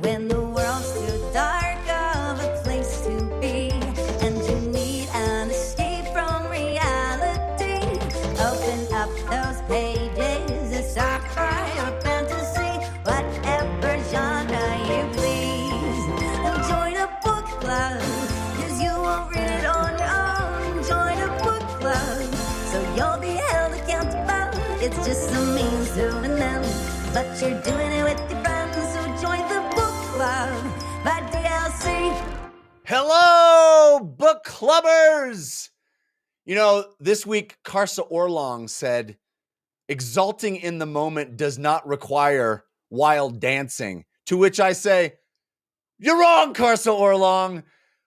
when the world's too dark of a place to be, and you need an escape from reality. Open up those pages, it's sci-fi or fantasy, whatever genre you please. And join a book club, 'cause you won't read it on your own. Join a book club, so you'll be held accountable. It's just a means to an end, but you're doing it with your friends, so join the book club by DLC. Hello, book clubbers! You know, this week, Karsa Orlong said, exalting in the moment does not require wild dancing. To which I say, you're wrong, Karsa Orlong.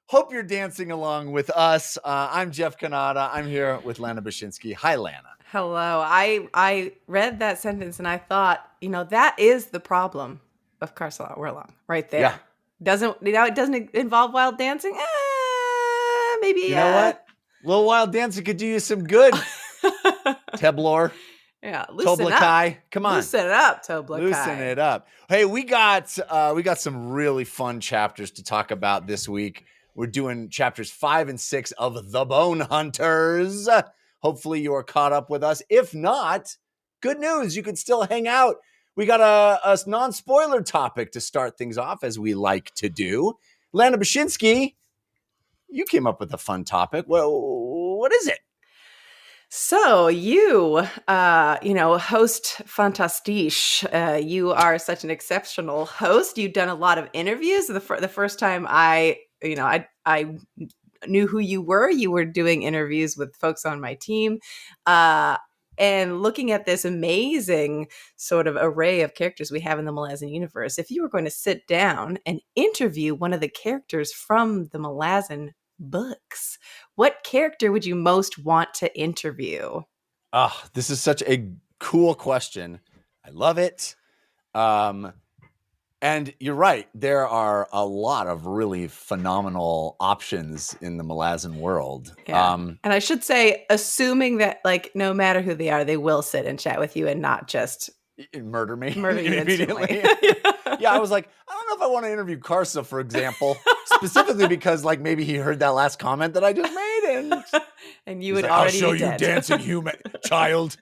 Hope you're dancing along with us. I'm Jeff Kanata. I'm here with Lana Bashinsky. Hi, Lana. Hello. I read that sentence and I thought, that is the problem of Karsa Orlong right there. Yeah. It doesn't involve wild dancing. Maybe. You know what? A little wild dancing could do you some good. Teblor. Yeah, loosen up. Toblakai. Come on. Loosen it up, Toblakai. Loosen it up. Hey, we got some really fun chapters to talk about this week. We're doing chapters 5 and 6 of The Bonehunters. Hopefully you are caught up with us. If not, good news. You can still hang out. We got a non-spoiler topic to start things off, as we like to do. Lana Bashinsky, you came up with a fun topic. Well, what is it? So you, host fantastique. You are such an exceptional host. You've done a lot of interviews. The first time I knew who you were doing interviews with folks on my team. And looking at this amazing sort of array of characters we have in the Malazan universe, if you were going to sit down and interview one of the characters from the Malazan books, what character would you most want to interview? This is such a cool question. I love it. And you're right. There are a lot of really phenomenal options in the Malazan world. Yeah. And I should say, assuming that no matter who they are, they will sit and chat with you and not just murder me you immediately. Yeah, I was like, I don't know if I want to interview Karsa, for example, specifically because maybe he heard that last comment that I just made, and you would already I'll show be you dead. dancing human child.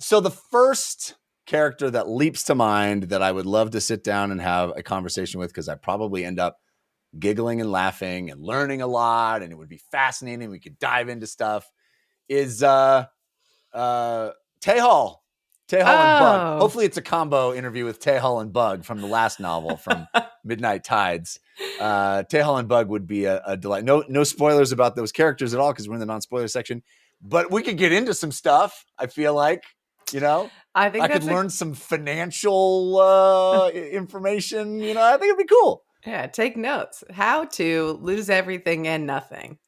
So the first character that leaps to mind that I would love to sit down and have a conversation with, because I probably end up giggling and laughing and learning a lot, and it would be fascinating. We could dive into stuff. Is Tehal and Bug. Hopefully it's a combo interview with Tehal and Bug from the last novel from Midnight Tides. Tehal and Bug would be a delight. No spoilers about those characters at all, because we're in the non-spoiler section. But we could get into some stuff, I feel like. I could learn some financial information. I think it'd be cool. Yeah, take notes. How to lose everything and nothing.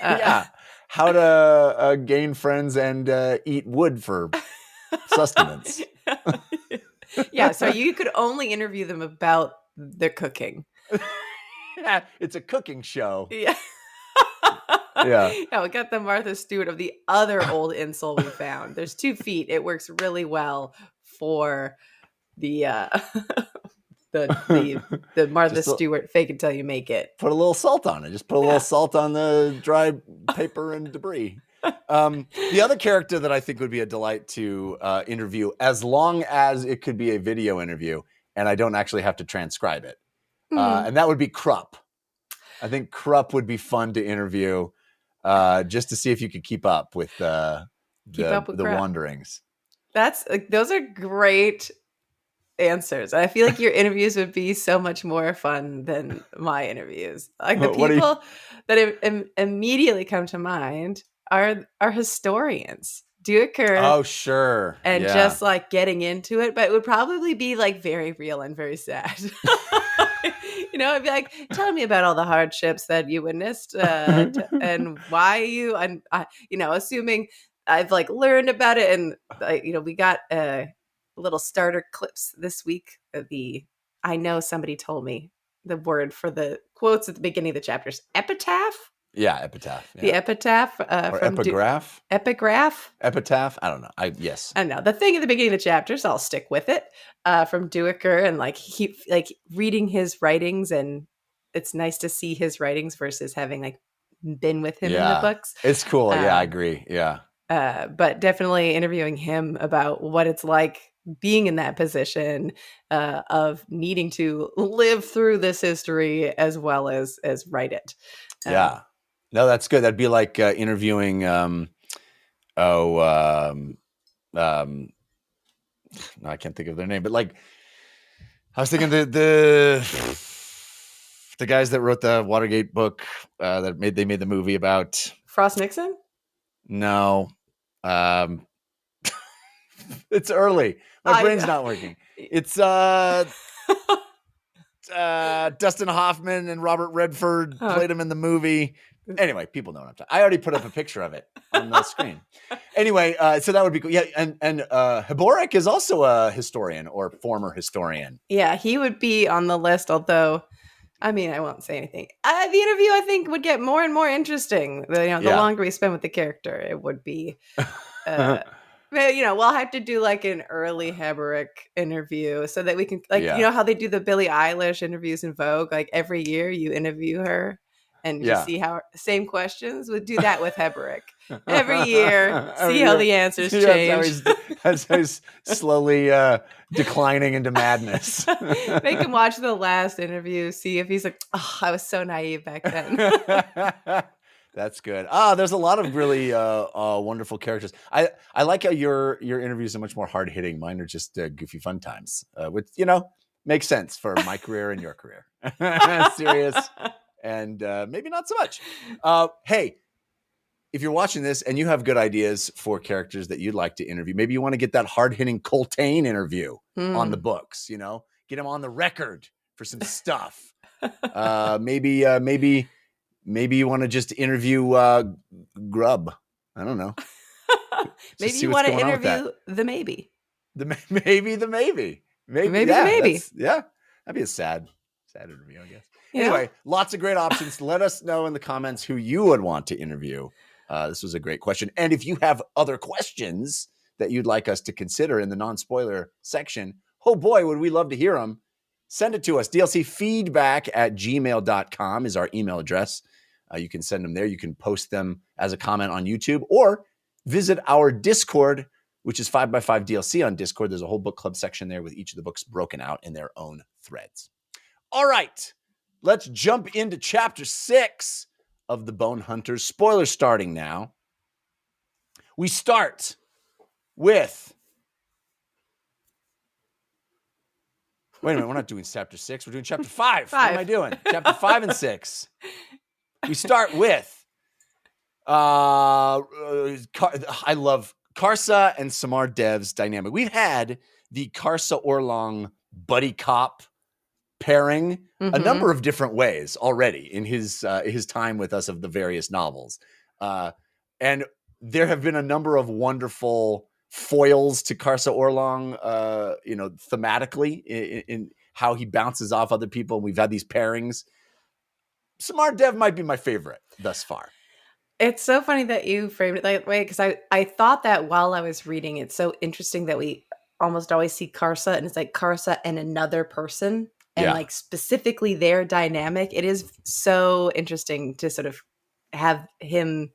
Yeah. How to gain friends and eat wood for sustenance. Yeah, so you could only interview them about their cooking. Yeah, it's a cooking show. Yeah. Yeah. Yeah, we got the Martha Stewart of the other old insole we found. There's 2 feet. It works really well for the Martha Stewart fake until you make it. Put a little salt on it. Just put a little salt on the dry paper and debris. The other character that I think would be a delight to interview, as long as it could be a video interview and I don't actually have to transcribe it, and that would be Krupp. I think Krupp would be fun to interview, just to see if you could keep up with the wanderings. Those are great answers. I feel like your interviews would be so much more fun than my interviews. Like the people that immediately come to mind are historians. Duiker. Oh, sure. And just getting into it, but it would probably be very real and very sad. I'd be like, tell me about all the hardships that you witnessed and why you, and assuming I've learned about it. And, we got little starter clips this week. I know somebody told me the word for the quotes at the beginning of the chapters, epitaph. Yeah, epitaph. The Yeah. epitaph Or from epigraph. Epigraph. Epitaph. I don't know. Yes. I don't know, the thing at the beginning of the chapters. I'll stick with it. From Duiker, and like he like reading his writings, and it's nice to see his writings versus having like been with him in the Yeah. books. It's cool. Yeah, I Um, agree. Yeah. But definitely interviewing him about what it's like being in that position of needing to live through this history as well as write it. Yeah. No, that's good. That'd be like interviewing oh no, I can't think of their name, but like I was thinking the guys that wrote the Watergate book they made the movie about. Frost Nixon. No. It's early. My brain's not working. It's Dustin Hoffman and Robert Redford played him in the movie. Anyway, people know what I'm talking. I already put up a picture of it on the screen. Anyway, so that would be cool. Yeah, and Hiborik is also a historian or former historian. Yeah, he would be on the list, although I mean, I won't say anything. The interview, I think, would get more and more interesting. The longer we spend with the character, it would be. We'll have to do like an early Hiborik interview so that we can, like, you know how they do the Billie Eilish interviews in Vogue. Like every year, you interview her and you see how same questions. We'll do that with Hiborik every year. See how the answers change. As he's slowly declining into madness. Make him watch the last interview. See if he's like, "Oh, I was so naive back then." That's good. There's a lot of really wonderful characters. I like how your interviews are much more hard hitting. Mine are just goofy fun times, which makes sense for my career and your career. Serious and maybe not so much. Hey, if you're watching this and you have good ideas for characters that you'd like to interview, maybe you want to get that hard hitting Coltane interview on the books. Get him on the record for some stuff. Maybe you want to just interview Grub. I don't know. Maybe you want to interview the maybe. Maybe the maybe. Yeah, that'd be a sad interview, I guess. Anyway, lots of great options. Let us know in the comments who you would want to interview. This was a great question. And if you have other questions that you'd like us to consider in the non-spoiler section, oh boy, would we love to hear them. Send it to us. dlcfeedback@gmail.com is our email address. You can send them there. You can post them as a comment on YouTube or visit our Discord, which is 5x5 DLC on Discord. There's a whole book club section there with each of the books broken out in their own threads. All right, let's jump into chapter 6 of the Bonehunters. Spoiler starting now. We start with... Wait a minute, we're not doing chapter 6. We're doing chapter 5. What am I doing? Chapter 5 and 6. We start with... I love Carsa and Samar Dev's dynamic. We've had the Carsa Orlong buddy cop pairing a number of different ways already in his time with us of the various novels. And there have been a number of wonderful foils to Carsa Orlong, thematically in how he bounces off other people. We've had these pairings. Samar Dev might be my favorite thus far. It's so funny that you framed it that way, because I thought that while I was reading. It's so interesting that we almost always see Carsa and it's like Carsa and another person, and like specifically their dynamic. It is so interesting to sort of have him,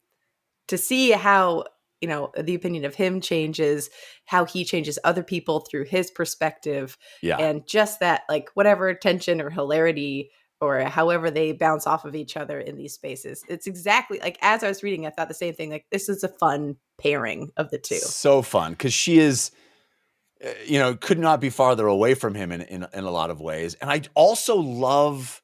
to see how, the opinion of him changes, how he changes other people through his perspective. Yeah. And just that, like, whatever tension or hilarity or however they bounce off of each other in these spaces. It's exactly like, as I was reading, I thought the same thing. Like, this is a fun pairing of the two. So fun, because she is, could not be farther away from him in a lot of ways. And I also love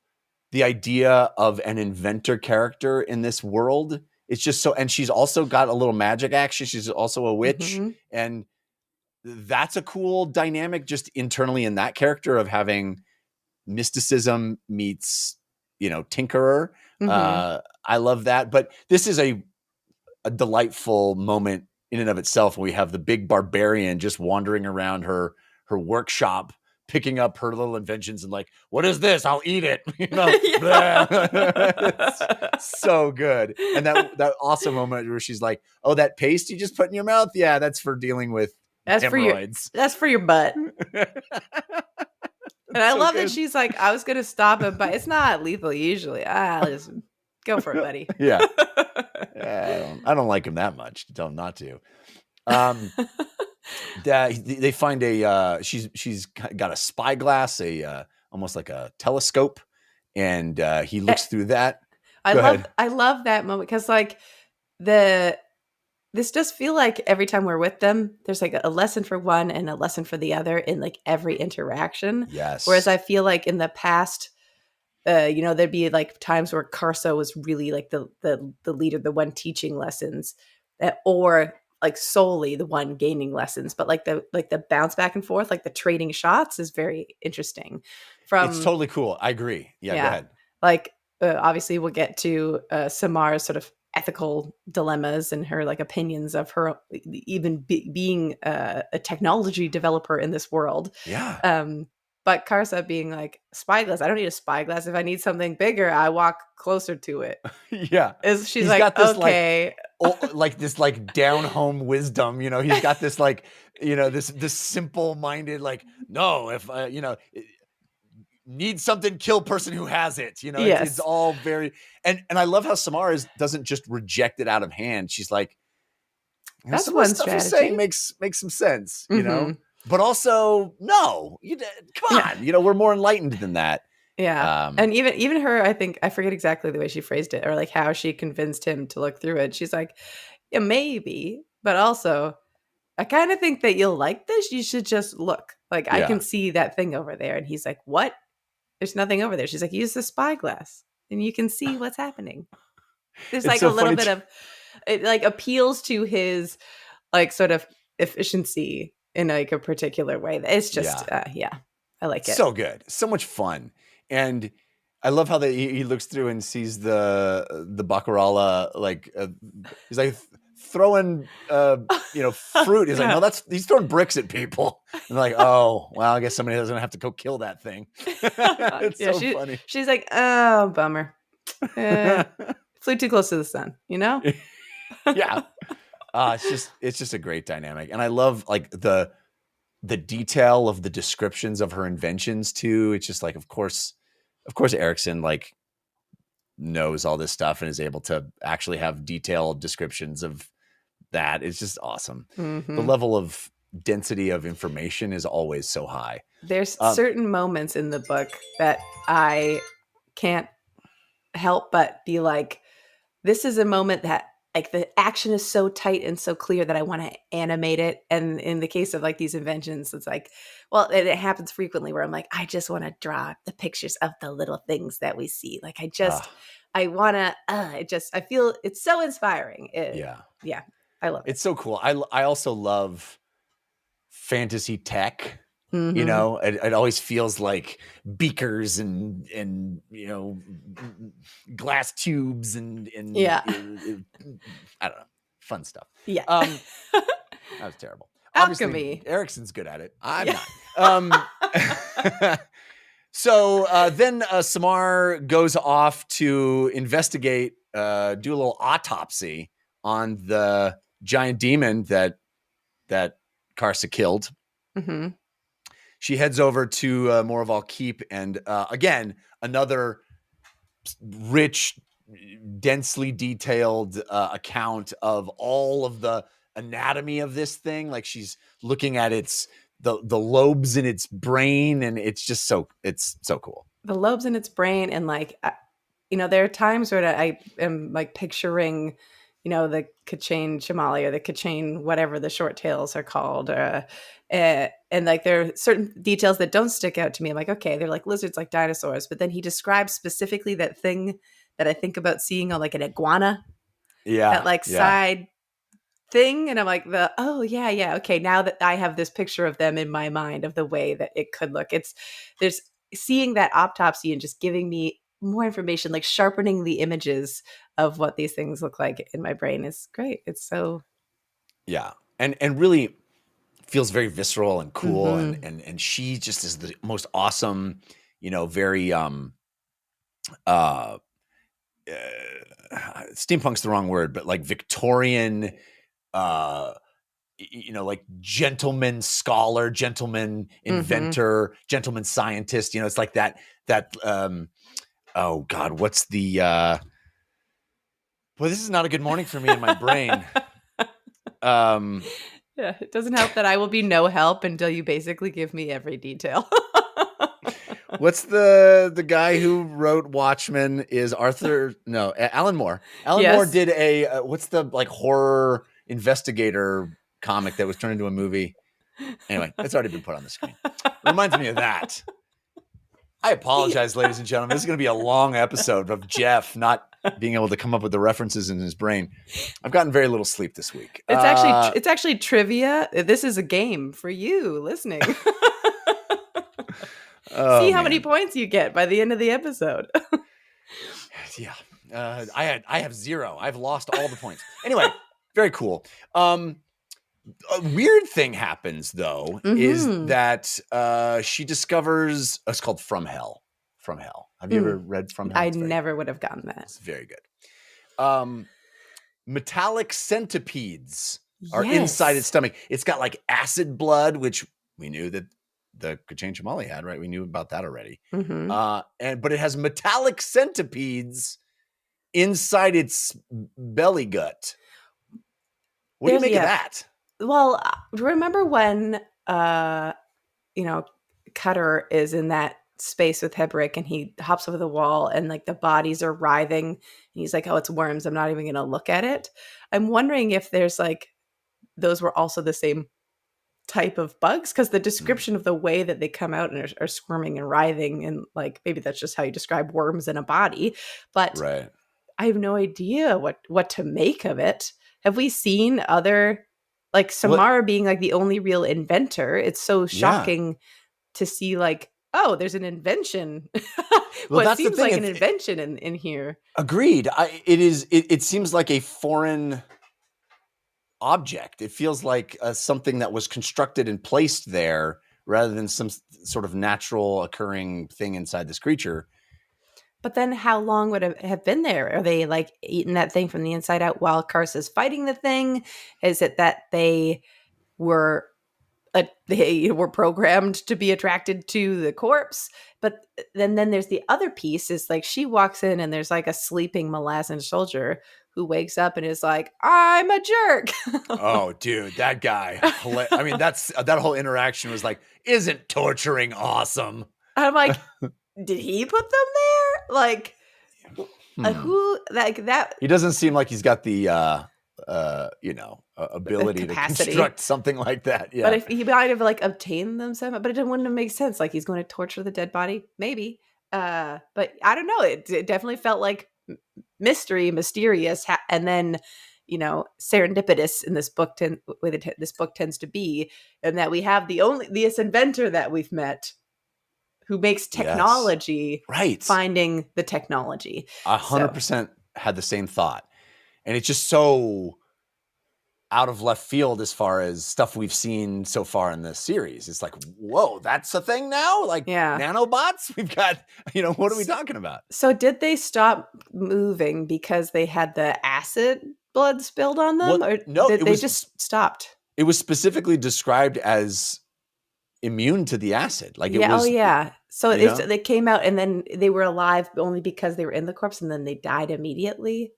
the idea of an inventor character in this world. It's just so, and she's also got a little magic action. She's also a witch. And that's a cool dynamic just internally in that character of having mysticism meets, tinkerer. I love that. But this is a delightful moment in and of itself. We have the big barbarian just wandering around her workshop, picking up her little inventions and like, what is this? I'll eat it. It's so good. And that awesome moment where she's like, oh, that paste you just put in your mouth? Yeah, that's for dealing with hemorrhoids. That's for your butt. And I love that she's like, I was gonna stop him, but it's not lethal usually. Just go for it, buddy. Yeah. I don't like him that much to tell him not to. They find she's got a spyglass, almost like a telescope, and he looks through that. I love that moment because like this does feel like every time we're with them, there's like a lesson for one and a lesson for the other in like every interaction. Yes. Whereas I feel like in the past, there'd be like times where Carso was really like the leader, the one teaching lessons, or like solely the one gaining lessons. But like the bounce back and forth, like the trading shots is very interesting. It's totally cool. I agree. Yeah. Go ahead. Like obviously we'll get to Samar's sort of ethical dilemmas and her like opinions of her even being a technology developer in this world. Yeah. But Karsa being like, spyglass, I don't need a spyglass. If I need something bigger, I walk closer to it. Yeah. She's like, got this, okay. Like this like down home wisdom, he's got this like, this simple minded, like, no, if need something, kill person who has it. Yes. It's all very, and I love how Samar doesn't just reject it out of hand. She's like, that's some one stuff strategy. you're saying makes some sense, but also no, come on, we're more enlightened than that. Yeah. And even her, I think, I forget exactly the way she phrased it or like how she convinced him to look through it. She's like, yeah, maybe, but also I kind of think that you'll like this. You should just look. Like, I can see that thing over there. And he's like, what? There's nothing over there. She's like, use the spyglass and you can see what's happening. There's like so a little bit of, it like appeals to his like sort of efficiency in like a particular way. It's just, I like it. So good. So much fun. And I love how he looks through and sees the Baccarala, like, he's like throwing, fruit. He's like, no, he's throwing bricks at people. And they're like, oh, well, I guess somebody doesn't have to go kill that thing. It's so funny. She's like, oh, bummer. Flew too close to the sun, Yeah. It's just a great dynamic. And I love like the detail of the descriptions of her inventions too. It's just like, of course, Erikson like knows all this stuff and is able to actually have detailed descriptions of that. It's just awesome. Mm-hmm. The level of density of information is always so high. There's certain moments in the book that I can't help but be like, this is a moment that like the action is so tight and so clear that I want to animate it. And in the case of like these inventions, it's like, well, it happens frequently where I'm like, I just want to draw the pictures of the little things that we see. Like I want to, I feel it's so inspiring. Yeah. I love it. It's so cool. I also love fantasy tech. Mm-hmm. It always feels like beakers and glass tubes and I don't know, fun stuff. Yeah. That was terrible. Alchemy. Obviously, Erikson's good at it. I'm not. So then Samar goes off to investigate, do a little autopsy on the giant demon that Karsa killed. Mm-hmm. She heads over to Moraval Keep, and again, another rich, densely detailed account of all of the anatomy of this thing. Like she's looking at the lobes in its brain, and it's so cool. The lobes in its brain, and like, there are times where I am like picturing, the Kachane Shamali or the Kachane, whatever the short tails are called. And like there are certain details that don't stick out to me. I'm like, okay, they're like lizards, like dinosaurs. But then he describes specifically that thing that I think about seeing on like an iguana. Yeah. That like side thing. And I'm like, okay. Now that I have this picture of them in my mind of the way that it could look, there's seeing that autopsy and just giving me more information, like sharpening the images of what these things look like in my brain is great. It's so. Yeah. And really, feels very visceral and cool, Mhm. and she just is the most awesome, very steampunk's the wrong word, but like Victorian, like gentleman scholar, gentleman Mhm. inventor, gentleman scientist. It's like that. Oh God, what's the? Well, this is not a good morning for me in my brain. Yeah, it doesn't help that I will be no help until you basically give me every detail. What's the guy who wrote Watchmen is Arthur? No, Alan Moore. Alan Moore Yes. did a what's the like horror investigator comic that was turned into a movie? Anyway, it's already been put on the screen. Reminds me of that. I apologize, ladies and gentlemen. This is going to be a long episode of Jeff not being able to come up with the references in his brain. I've gotten very little sleep this week. It's actually trivia. This is a game for you listening. See how many points you get by the end of the episode. Yeah. I have 0. I've lost all the points. Anyway, very cool. A weird thing happens though, is that she discovers it's called From Hell. From Hell. Have you ever read From Hell? I never would have gotten that. It's very good. Metallic centipedes are inside its stomach. It's got like acid blood, which we knew that the Kachane Chamali had, right? We knew about that already. But it has metallic centipedes inside its belly gut. What do you make of that? Well, remember when Cutter is in that space with Hebrick and he hops over the wall and like the bodies are writhing and he's like, oh, it's worms, I'm not even gonna look at it. I'm wondering if there's like those were also the same type of bugs, because the description of the way that they come out and are squirming and writhing, and like maybe that's just how you describe worms in a body, but right. I have no idea what to make of it. Have we seen other, like Samar being like the only real inventor? It's so shocking to see like, oh, there's an invention. Well, it seems like an invention in here. Agreed. It seems like a foreign object. It feels like something that was constructed and placed there rather than some sort of natural occurring thing inside this creature. But then how long would it have been there? Are they like eating that thing from the inside out while Karsa's fighting the thing? Is it that they were programmed to be attracted to the corpse? But then there's the other piece is like she walks in and there's like a sleeping Malazan soldier who wakes up and is like, I'm a jerk. Oh, dude, that guy. I mean, that whole interaction was like, isn't torturing awesome? I'm like, did he put them there? Like, who like that? He doesn't seem like he's got the ability to construct something like that. Yeah. But if he might have like obtained them somehow, but it wouldn't have made sense. Like he's going to torture the dead body, maybe. But I don't know. It definitely felt like mysterious, and then serendipitous in this book. This book tends to be, and that we have this inventor that we've met who makes technology, right? Finding the technology. 100% had the same thought, and it's just so out of left field as far as stuff we've seen so far in this series. It's like, whoa, that's a thing now? Like nanobots? We've got, what are we talking about? So did they stop moving because they had the acid blood spilled on them? Or no, they just stopped? It was specifically described as immune to the acid. Like it was. Oh yeah. So they came out and then they were alive only because they were in the corpse and then they died immediately.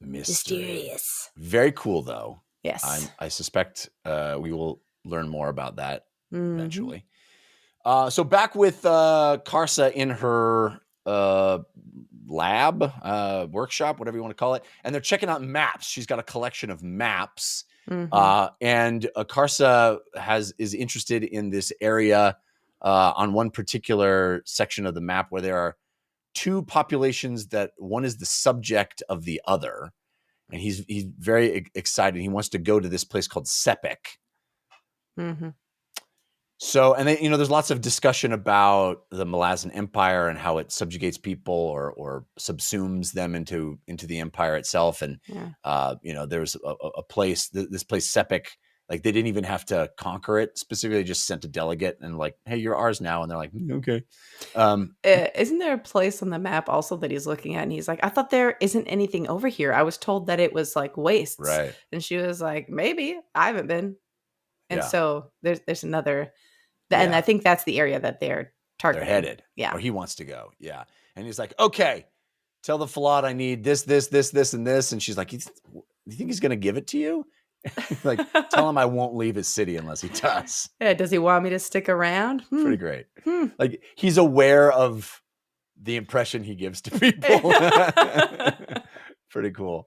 Mysterious. Very cool, though. Yes. I suspect we will learn more about that eventually. So back with Karsa in her lab, workshop, whatever you want to call it. And they're checking out maps. She's got a collection of maps. And Karsa is interested in this area on one particular section of the map where there are two populations that one is the subject of the other, and he's very excited. He wants to go to this place called Sepik. So, and then, there's lots of discussion about the Malazan Empire and how it subjugates people or subsumes them into the empire itself. And, there's a place, this place Sepik, Like they didn't even have to conquer it specifically, just sent a delegate and like, hey, you're ours now. And they're like, okay. Isn't there a place on the map also that he's looking at? And he's like, I thought there isn't anything over here. I was told that it was like wastes. Right. And she was like, maybe I haven't been. And Yeah. so there's another, and I think that's the area that they're targeting. They're headed. Yeah. Or he wants to go. Yeah. And he's like, okay, tell the Fallout I need this, and this. And she's like, you think he's going to give it to you? Like, tell him I won't leave his city unless he does. Yeah, does he want me to stick around? Pretty great. Like, he's aware of the impression he gives to people. Pretty cool.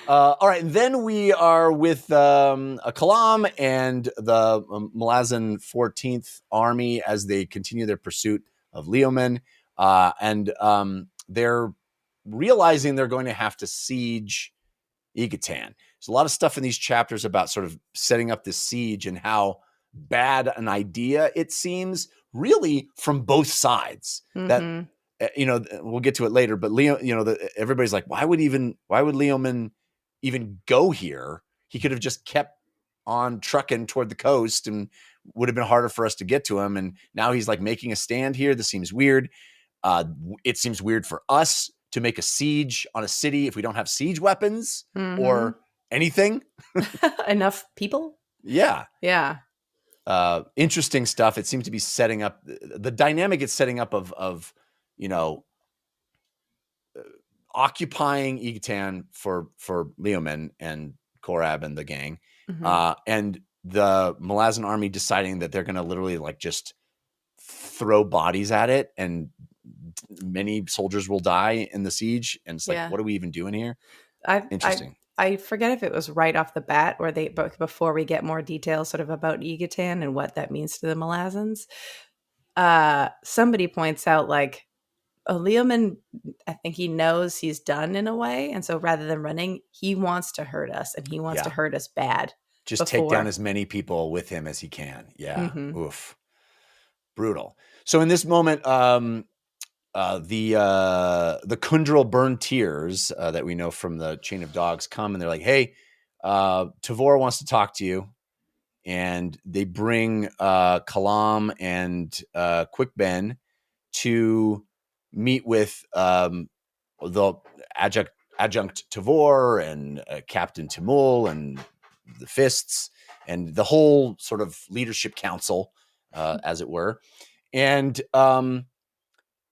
All right, and then we are with Kalam and the Malazan 14th Army as they continue their pursuit of Leoman. And they're realizing they're going to have to siege Yucatan. There's a lot of stuff in these chapters about sort of setting up this siege and how bad an idea it seems, really from both sides. That we'll get to it later, but everybody's like, why would Leoman even go here? He could have just kept on trucking toward the coast and would have been harder for us to get to him. And now he's like making a stand here. This seems weird. It seems weird for us to make a siege on a city if we don't have siege weapons or anything. Enough people. Yeah. Interesting stuff. It seems to be setting up the dynamic. It's setting up of occupying Yucatan for Leoman and Korab and the gang, and the Malazan army deciding that they're going to literally like just throw bodies at it, and many soldiers will die in the siege. And it's like, what are we even doing here? Interesting. I forget if it was right off the bat or before we get more details sort of about Yucatan and what that means to the Malazans. Somebody points out like, Leoman, I think he knows he's done in a way. And so rather than running, he wants to hurt us, and he wants to hurt us bad. Just take down as many people with him as he can. Yeah. Oof. Brutal. So in this moment, the Kundral Burn Tears that we know from the Chain of Dogs come, and they're like, hey, Tavore wants to talk to you. And they bring Kalam and Quick Ben to meet with the adjunct Tavore and Captain Timul and the Fists and the whole sort of leadership council, as it were. And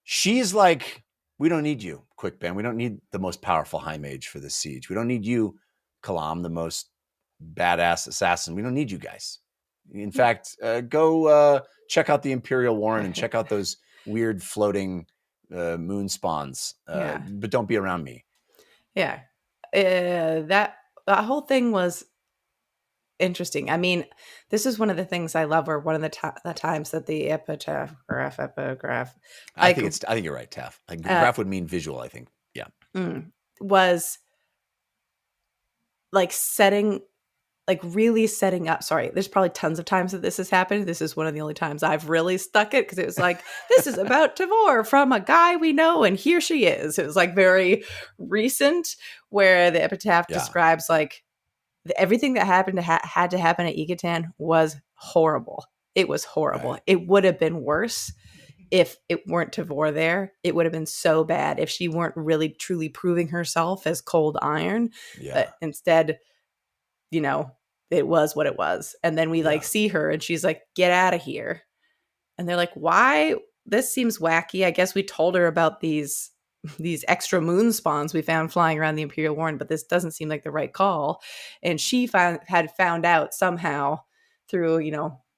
she's like, we don't need you, Quick Ben. We don't need the most powerful high mage for this siege. We don't need you, Kalam, the most badass assassin. We don't need you guys. In fact, go check out the Imperial Warren and check out those weird floating moon spawns, but don't be around me. That whole thing was interesting. I mean, this is one of the things I love, or one of the times that the epigraph. I think you're right, Taff. Like, graph would mean visual, I think. Yeah, was like really setting up. Sorry, there's probably tons of times that this has happened. This is one of the only times I've really stuck it, because it was like, this is about Tavore from a guy we know, and here she is. It was like very recent, where the epitaph describes like everything that happened had to happen at Yucatan was horrible. It was horrible. Right. It would have been worse if it weren't Tavore there. It would have been so bad if she weren't really truly proving herself as cold iron. But instead, it was what it was. And then we like see her, and she's like, get out of here. And they're like, why? This seems wacky. I guess we told her about these extra moon spawns we found flying around the Imperial Warren, but this doesn't seem like the right call. And she had found out somehow through,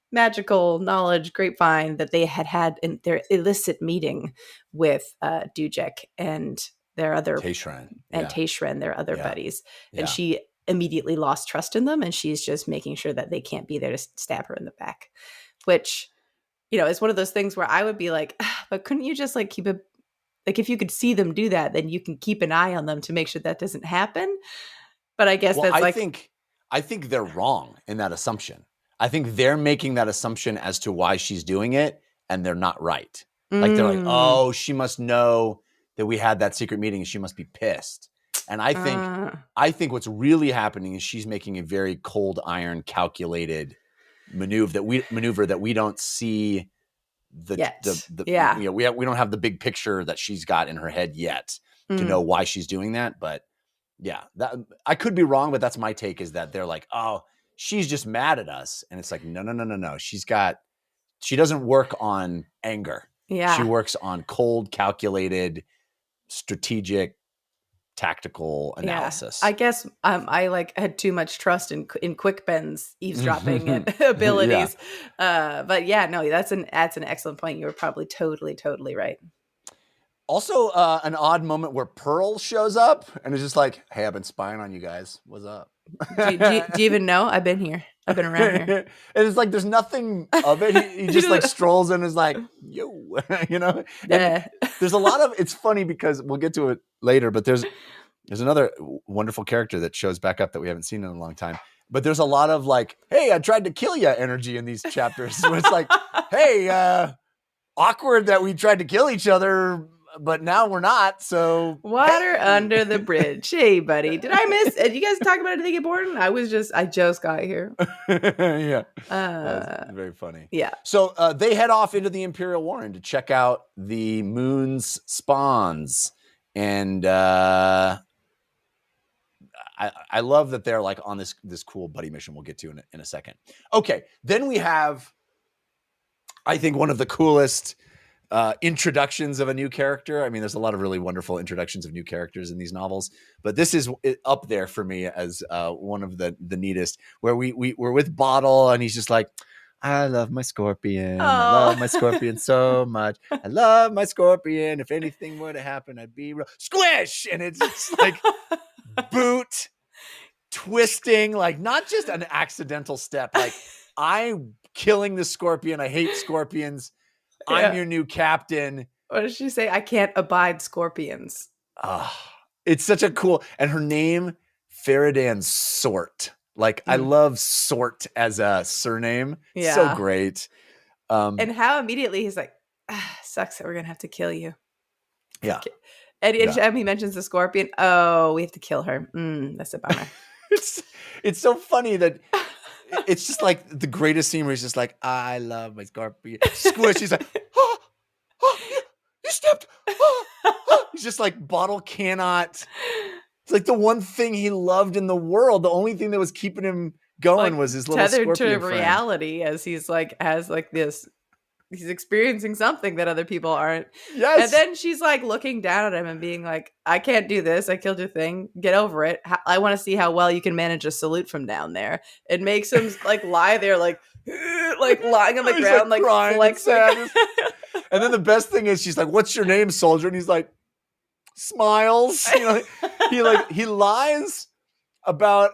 magical knowledge grapevine that they had in their illicit meeting with Dujek and their other Taishran, their other buddies. And she immediately lost trust in them, and she's just making sure that they can't be there to stab her in the back, which, is one of those things where I would be like, but couldn't you just like keep it, like if you could see them do that, then you can keep an eye on them to make sure that doesn't happen. But I guess I think they're wrong in that assumption. I think they're making that assumption as to why she's doing it, and they're not right. Like they're like, oh, she must know that we had that secret meeting and she must be pissed. And I think what's really happening is she's making a very cold iron calculated maneuver that we don't see we don't have the big picture that she's got in her head yet to know why she's doing that. But yeah, that I could be wrong, but that's my take, is that they're like, oh, she's just mad at us. And it's like, no. She doesn't work on anger. Yeah. She works on cold, calculated, strategic, tactical analysis. I guess I had too much trust in Quick Ben's eavesdropping and abilities. But yeah, no, that's an excellent point. You were probably totally right. Also, an odd moment where Pearl shows up and is just like, hey, I've been spying on you guys. What's up? Do you even know? I've been here. I've been around here. And it's like, there's nothing of it. He just like strolls in and is like, yo, you know? And there's a lot of, it's funny because we'll get to it later, but there's another wonderful character that shows back up that we haven't seen in a long time. But there's a lot of like, hey, I tried to kill you energy in these chapters. So it's like, hey, awkward that we tried to kill each other, but now we're not. So water under the bridge. Hey, buddy, did I miss? Did you guys talk about anything important? I just got here. Yeah, that's very funny. Yeah. So they head off into the Imperial Warren to check out the moon's spawns, and I love that they're like on this cool buddy mission. We'll get to in a second. Okay, then we have, I think, one of the coolest introductions of a new character. I mean, there's a lot of really wonderful introductions of new characters in these novels, but this is up there for me as one of the neatest, where we're with Bottle and he's just like, I love my scorpion. I love my scorpion so much. I love my scorpion. If anything were to happen, I'd be squish. And it's just like boot twisting, like not just an accidental step. Like, I'm killing the scorpion. I hate scorpions. I'm your new captain. What does she say? I can't abide scorpions. It's such a cool, and her name, Feridan Sort. Like, I love Sort as a surname. Yeah. So great. And how immediately he's like, sucks that we're going to have to kill you. Yeah. And anytime he mentions the scorpion, oh, we have to kill her. That's a bummer. It's so funny that it's just like the greatest scene where he's just like, I love my scorpion. Squish. He's like, you stepped. He's just like, Bottle cannot. It's like the one thing he loved in the world. The only thing that was keeping him going was his little tethered scorpion to friend. reality, as he's like, has like this. He's experiencing something that other people aren't. Yes. And then she's like looking down at him and being like, I can't do this. I killed your thing. Get over it. I want to see how well you can manage a salute from down there. It makes him like lie there, like lying on the ground, like flexing. And then the best thing is she's like, what's your name, soldier? And he's like, Smiles. You know, he lies about,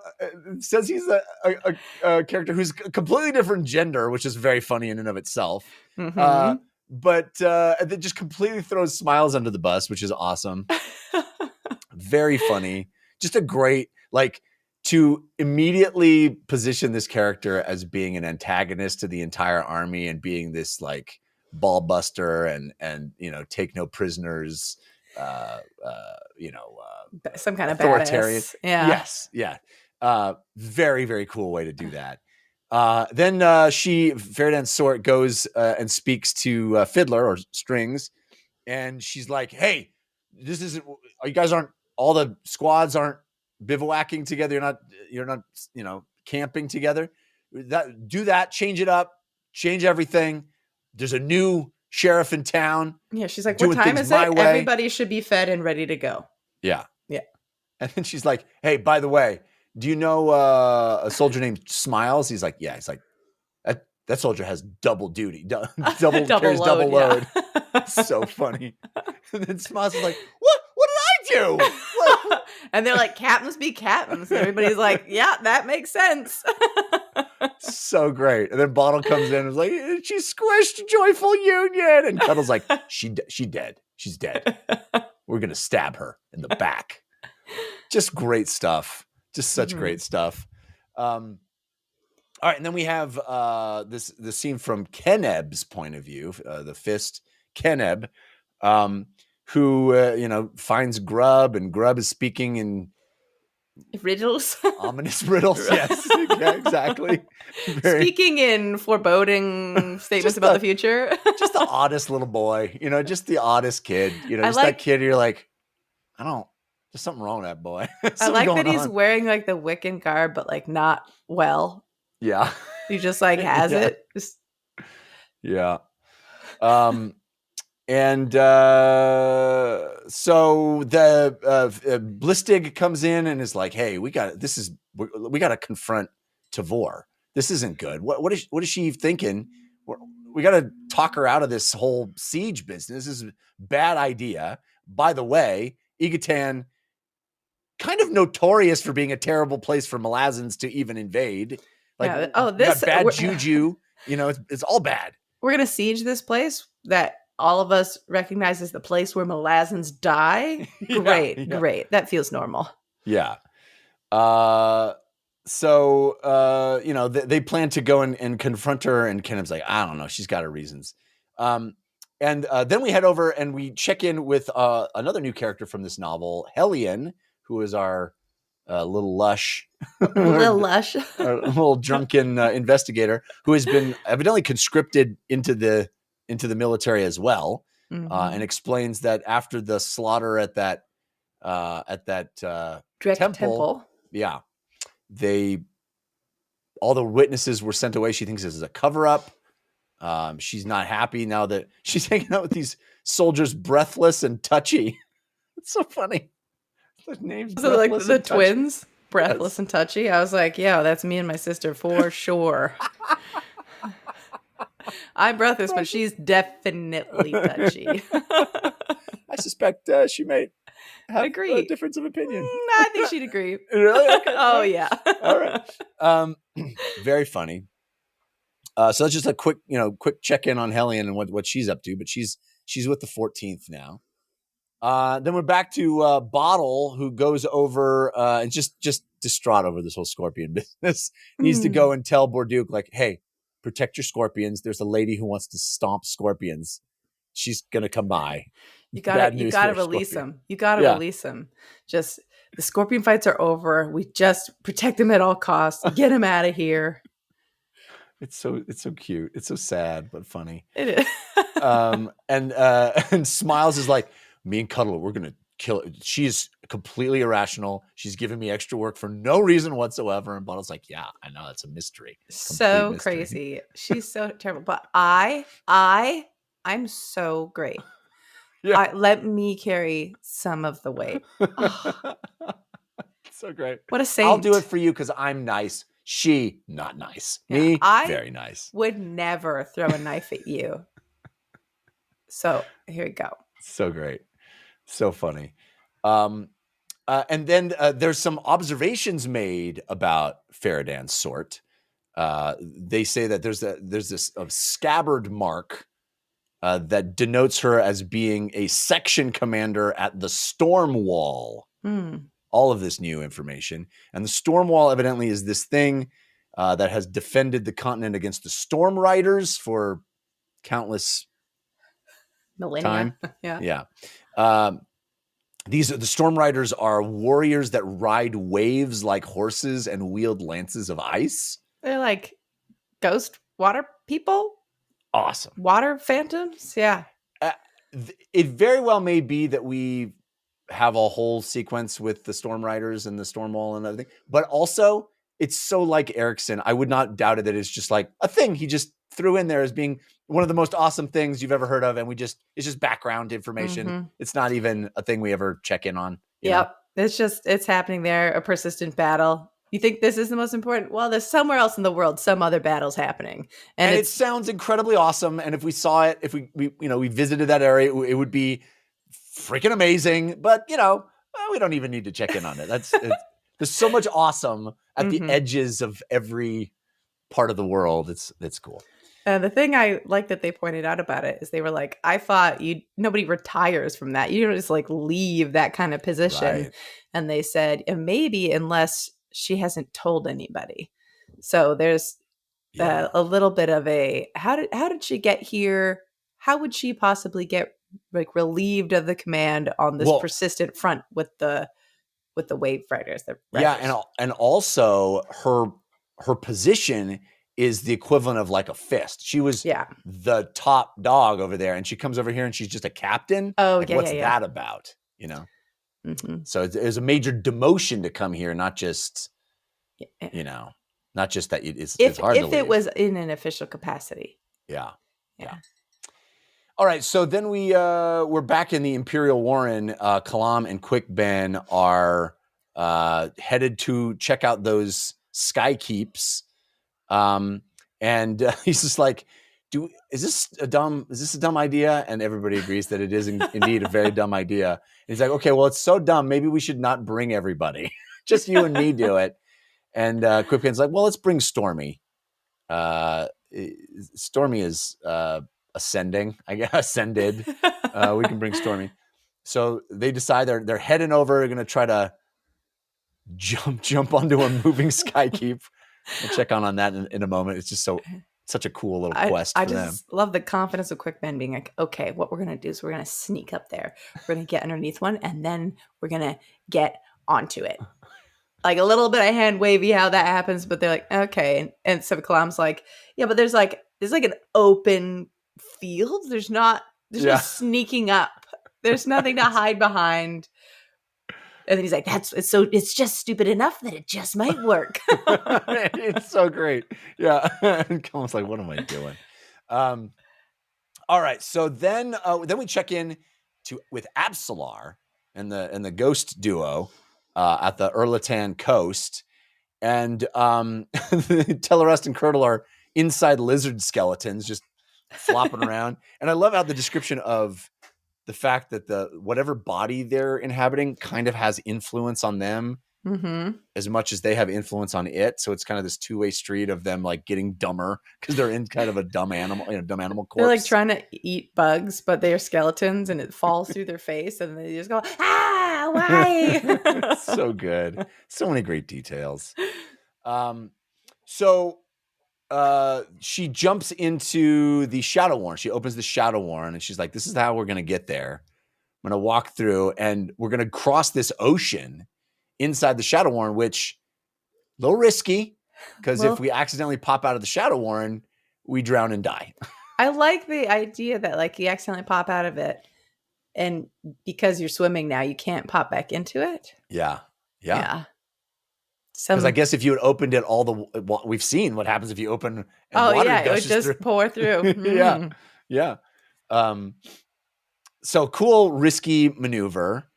says he's a character who's a completely different gender, which is very funny in and of itself. Mm-hmm. But it just completely throws Smiles under the bus, which is awesome. Very funny. Just a great, like, to immediately position this character as being an antagonist to the entire army and being this like ball buster and you know, take no prisoners, some kind of authoritarian. badass. Yeah. Yes. Yeah. Very, very cool way to do that. Then Feridan Sort goes and speaks to Fiddler or Strings, and she's like, hey, this isn't, you guys aren't, all the squads aren't bivouacking together. You're not, you know, camping together. Do that, change it up, change everything. There's a new sheriff in town. Yeah. She's like, what time is it? Everybody should be fed and ready to go. Yeah. Yeah. And then she's like, hey, by the way, do you know a soldier named Smiles? He's like, yeah. He's like, that soldier has double duty, carries double load. Yeah. So funny. And then Smiles is like, what did I do? And they're like, captains be captains. And everybody's like, yeah, that makes sense. So great. And then Bottle comes in and is like, she squished Joyful Union. And Cuddle's like, she dead. She's dead. We're going to stab her in the back. Just great stuff. Just such great stuff. All right. And then we have the scene from Keneb's point of view, the Fist Keneb. who finds Grub, and Grub is speaking in Riddles. ominous riddles. Yes, yeah, exactly. Speaking in foreboding statements about the future. Just the oddest little boy, just the oddest kid. I Just like- that kid. You're like, there's something wrong with that boy. I like that he's wearing like the Wiccan garb, but like not well. Yeah. He just like has Yeah. it. Just... Yeah. And so the Blistig comes in and is like, "Hey, we got to confront Tavore. This isn't good. What is she thinking? We got to talk her out of this whole siege business. This is a bad idea. By the way, Igatan, kind of notorious for being a terrible place for Malazans to even invade. Like, this bad juju. It's all bad. We're gonna siege this place that all of us recognize as the place where Malazans die. Great. That feels normal. Yeah. So they plan to go and confront her, and Kenneth's like, I don't know, she's got her reasons. And then we head over and we check in with another new character from this novel, Hellion, who is our little lush, our little drunken investigator who has been evidently conscripted into the military as well, and explains that after the slaughter at that temple, yeah, all the witnesses were sent away. She thinks this is a cover-up. She's not happy now that she's hanging out with these soldiers, Breathless and Touchy. It's so funny. The names, so like the twins, Breathless and Touchy. I was like, yeah, that's me and my sister for sure. I'm breathless, but she's definitely touchy. I suspect she may have a difference of opinion. I think she'd agree. Really? Okay. Oh, yeah. All right. Very funny. So that's just a quick check in on Hellion and what she's up to. But she's with the 14th now. Then we're back to Bottle, who goes over and just distraught over this whole scorpion business. Needs to go and tell Borduke, like, hey, protect your scorpions. There's a lady who wants to stomp scorpions. She's gonna come by. You gotta release him. You gotta release him. Just the scorpion fights are over. We just protect him at all costs. Get him out of here. It's so cute. It's so sad but funny. It is. And Smiles is like, me and Cuddle, we're gonna kill it. She's completely irrational. She's giving me extra work for no reason whatsoever. And Bottle's like, yeah, I know, it's a mystery. So mystery. Crazy. She's so terrible. But I'm so great. Yeah. Let me carry some of the weight. Oh. So great. What a saint. I'll do it for you because I'm nice. She, not nice. Yeah, me, very nice. Would never throw a knife at you. So here we go. So great. So funny. And then there's some observations made about Faradan's sort. They say that there's this scabbard mark that denotes her as being a section commander at the Storm Wall. All of this new information. And the Storm Wall evidently is this thing that has defended the continent against the Storm Riders for countless millennia. Time. Yeah. The Storm Riders are warriors that ride waves like horses and wield lances of ice. They're like ghost water people. Awesome. Water phantoms. Yeah. It very well may be that we have a whole sequence with the Storm Riders and the Storm Wall and everything, but also it's so like Erikson. I would not doubt it that it's just like a thing he just threw in there as being one of the most awesome things you've ever heard of. And it's just background information. Mm-hmm. It's not even a thing we ever check in on. Yep. It's happening there. A persistent battle. You think this is the most important? Well, there's somewhere else in the world, some other battles happening. And it sounds incredibly awesome. And if we saw it, if we visited that area, it would be freaking amazing. But, we don't even need to check in on it. There's so much awesome at the edges of every part of the world. It's cool. The thing I like that they pointed out about it is they were like, I thought nobody retires from that. You don't just like leave that kind of position. Right. And they said, and maybe unless she hasn't told anybody. So there's a little bit of how did she get here? How would she possibly get like relieved of the command on this Well- persistent front with the wave fighters. Yeah, and also her position is the equivalent of like a fist. She was the top dog over there, and she comes over here and she's just a captain. Oh, like, what's that about? You know. So it was a major demotion to come here, not just you know, not just that it's hard to leave. If it was in an official capacity. Yeah. All right, so then we're back in the Imperial Warren. Kalam and Quick Ben are headed to check out those sky keeps, and he's just like, is this a dumb idea? And everybody agrees that it is indeed a very dumb idea. And he's like, okay, well, it's so dumb, maybe we should not bring everybody, just you and me do it. And Quick Ben's like, well, let's bring Stormy. Stormy is ascending, I guess. Ascended. We can bring Stormy. So they decide they're heading over. They're gonna try to jump onto a moving sky keep. We'll check on that in a moment. It's just such a cool little quest for them. I just love the confidence of Quick Ben being like, okay, what we're gonna do is we're gonna sneak up there. We're gonna get underneath one, and then we're gonna get onto it. Like a little bit of hand wavy how that happens, but they're like, okay. And so Kalam's like, yeah, but there's like an open field. There's no sneaking up. There's nothing to hide behind. And then he's like, it's just stupid enough that it just might work. It's so great. Yeah. And Kalam's like, what am I doing? All right. So then we check in with Absalar and the ghost duo at the Erlatan coast. And Tellarest and Curdle are inside lizard skeletons just flopping around. And I love how the description of the fact that whatever body they're inhabiting kind of has influence on them as much as they have influence on it. So it's kind of this two-way street of them like getting dumber because they're in kind of a dumb animal corpse. They're like trying to eat bugs, but they are skeletons and it falls through their face and they just go, ah, why? It's so good. So many great details. So she jumps into the Shadow Warren. She opens the Shadow Warren and she's like, this is how we're going to get there. I'm going to walk through and we're going to cross this ocean inside the Shadow Warren, which a little risky because if we accidentally pop out of the Shadow Warren, we drown and die. I like the idea that like you accidentally pop out of it and because you're swimming now, you can't pop back into it. Yeah. Because I guess if you had opened it we've seen what happens if you open and water it would just through. pour through. Yeah. So cool, risky maneuver.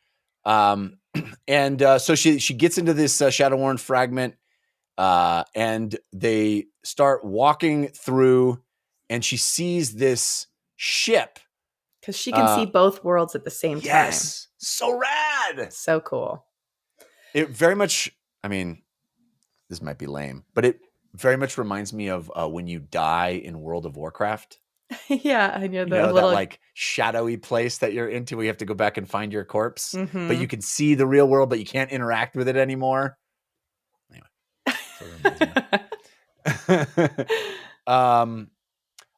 And so she gets into this Shadow Warren fragment and they start walking through and she sees this ship. Because she can see both worlds at the same time. Yes. So rad. So cool. It very much, I mean, this might be lame, but it very much reminds me of when you die in World of Warcraft. Yeah, and you're little that like shadowy place that you're into where you have to go back and find your corpse, but you can see the real world, but you can't interact with it anymore. Anyway.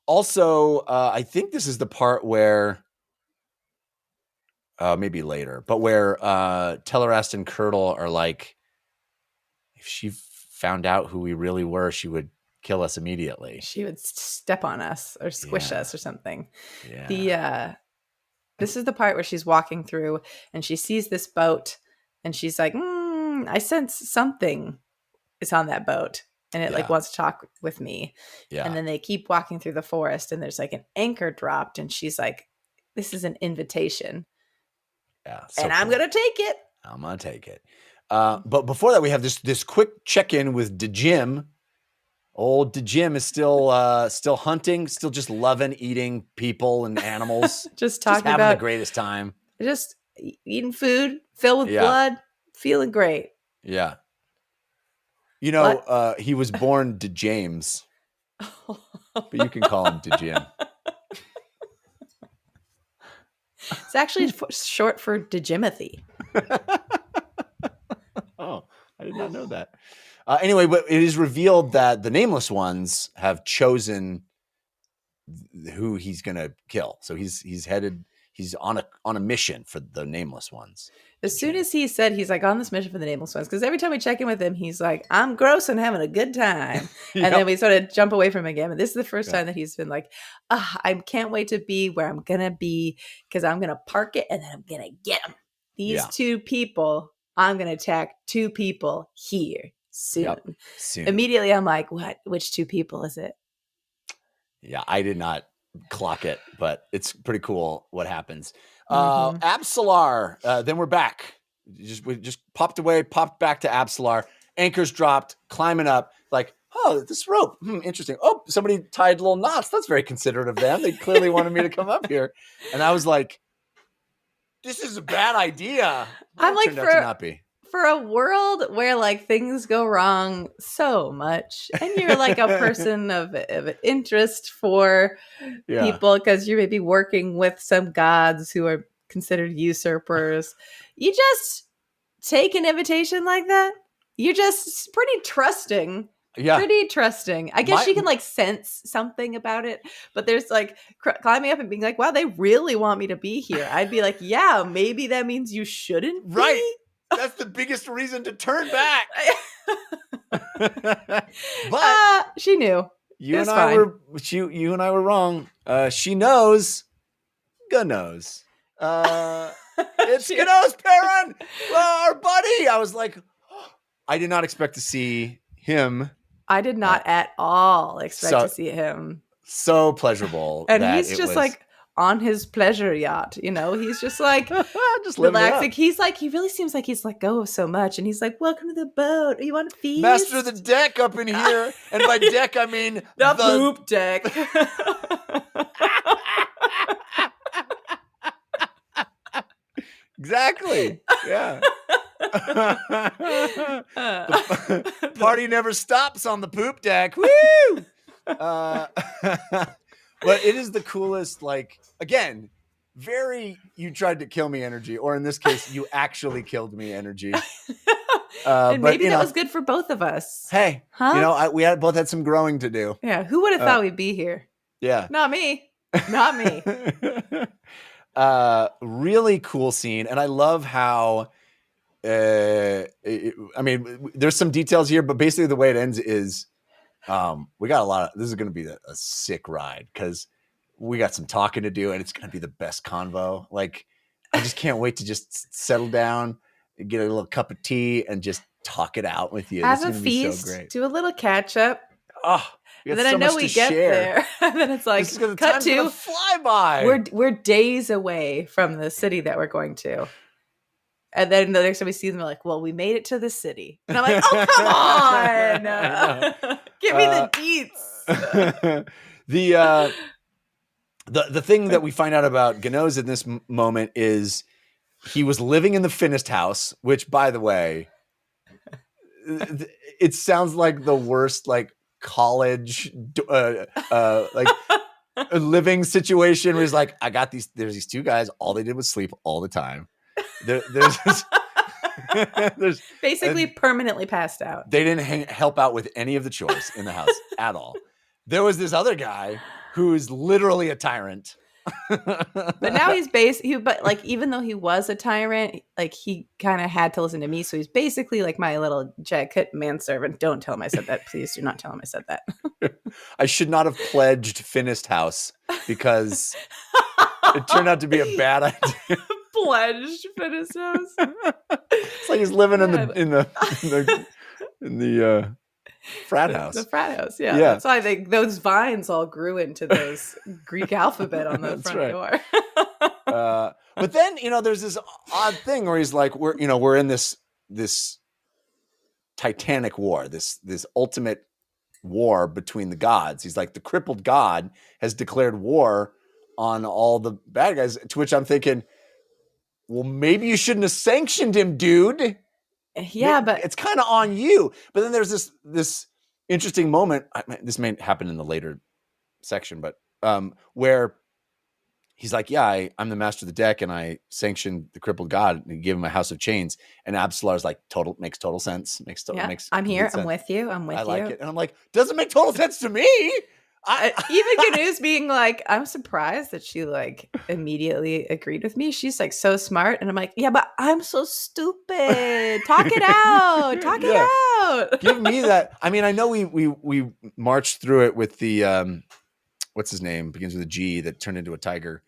Also, I think this is the part where maybe later, but where Tellarest and Curdle are like, if she found out who we really were, she would kill us immediately. She would step on us or squish us or something. Yeah. This is the part where she's walking through and she sees this boat and she's like, I sense something is on that boat and it like wants to talk with me. Yeah. And then they keep walking through the forest and there's like an anchor dropped and she's like, this is an invitation. Yeah. And I'm going to take it. I'm going to take it. But before that, we have this quick check-in with DeJim. Old DeJim is still hunting, still just loving eating people and animals. just talking having about the greatest time. Just eating food filled with blood, feeling great. Yeah. You know, he was born DeJames, but you can call him DeJim. It's actually short for DeJimothy. Oh, I did not know that. Anyway, but it is revealed that the Nameless Ones have chosen who he's going to kill. So he's he's on a mission for the nameless ones. As soon as he said he's like on this mission for the nameless ones, because every time we check in with him, he's like, I'm gross and having a good time. Yep. And then we sort of jump away from him again. And this is the first time that he's been like, I can't wait to be where I'm going to be because I'm going to park it and then I'm going to get them. These two people, I'm going to attack 2 people here soon. Yep. Soon. Immediately, I'm like, what? Which 2 people is it? Yeah, I did not clock it, but it's pretty cool what happens. Mhm. Absalar, then we're back. We just popped back to Absalar. Anchors dropped, climbing up, like, oh, this rope, interesting. Oh, somebody tied little knots. That's very considerate of them. They clearly wanted me to come up here. And I was like, this is a bad idea. I'm like, turned out to not be. For a world where like things go wrong so much, and you're like a person of interest for people because you're maybe working with some gods who are considered usurpers, you just take an invitation like that. You're just pretty trusting. Yeah. Pretty trusting. I guess she can like sense something about it, but there's like climbing up and being like, wow, they really want me to be here. I'd be like, yeah, maybe that means you shouldn't be. That's the biggest reason to turn back. But she knew. You and I were wrong. She knows. Knows. It's Gnos Perrin, our buddy. I was like, I did not expect to see him. I did not at all expect to see him. So pleasurable. And he's just like on his pleasure yacht, he's just like just relaxing. He's like, he really seems like he's let go of so much. And he's like, welcome to the boat. You want to feast? Master of the deck up in here. And by deck, I mean the poop deck. Exactly. Yeah. The party never stops on the poop deck. Woo! But it is the coolest, like, again, you tried to kill me energy, or in this case, you actually killed me energy. And maybe that was good for both of us. Hey, we both had some growing to do. Yeah, who would have thought we'd be here? Yeah. Not me. Not me. Really cool scene. And I love how, there's some details here, but basically the way it ends is, we got this is going to be a sick ride because we got some talking to do and it's going to be the best convo. Like, I just can't wait to just settle down, get a little cup of tea and just talk it out with you. Have a feast, so great. Do a little catch up. Oh, and then I know we get there. And then it's like, cut to fly by. We're days away from the city that we're going to. And then the next time we see them, we're like, well, we made it to the city. And I'm like, oh, come on. Give me the deets. The thing that we find out about Gnos in this moment is he was living in the Finnest house, which, by the way, it sounds like the worst, like, college, like, a living situation where he's like, there's these 2 guys. All they did was sleep all the time. There's basically permanently passed out. They didn't help out with any of the chores in the house at all. There was this other guy who is literally a tyrant. But now but like, even though he was a tyrant, like, he kind of had to listen to me. So he's basically like my little jacket manservant. Don't tell him I said that. Please do not tell him I said that. I should not have pledged Finnest house because it turned out to be a bad idea. Pledged Finnest house. It's like he's living in the frat house. The frat house, yeah. That's why those vines all grew into those Greek alphabet on the front door. But then, there's this odd thing where he's like, we're in this titanic war, this ultimate war between the gods. He's like, the crippled god has declared war on all the bad guys, to which I'm thinking, well, maybe you shouldn't have sanctioned him, dude. Yeah, but it's kind of on you. But then there's this interesting moment. This may happen in the later section, but where he's like, yeah, I'm the master of the deck and I sanctioned the crippled god and give him a house of chains. And Absalar's like, makes total sense. Makes I'm here. Sense. I'm with you. I like it. And I'm like, doesn't make total sense to me. Even Gnu's being like, I'm surprised that she like immediately agreed with me. She's like so smart. And I'm like, yeah, but I'm so stupid. Talk it out. Talk Yeah. it out. Give me that. I mean, I know we marched through it with the what's his name? Begins with a G that turned into a tiger.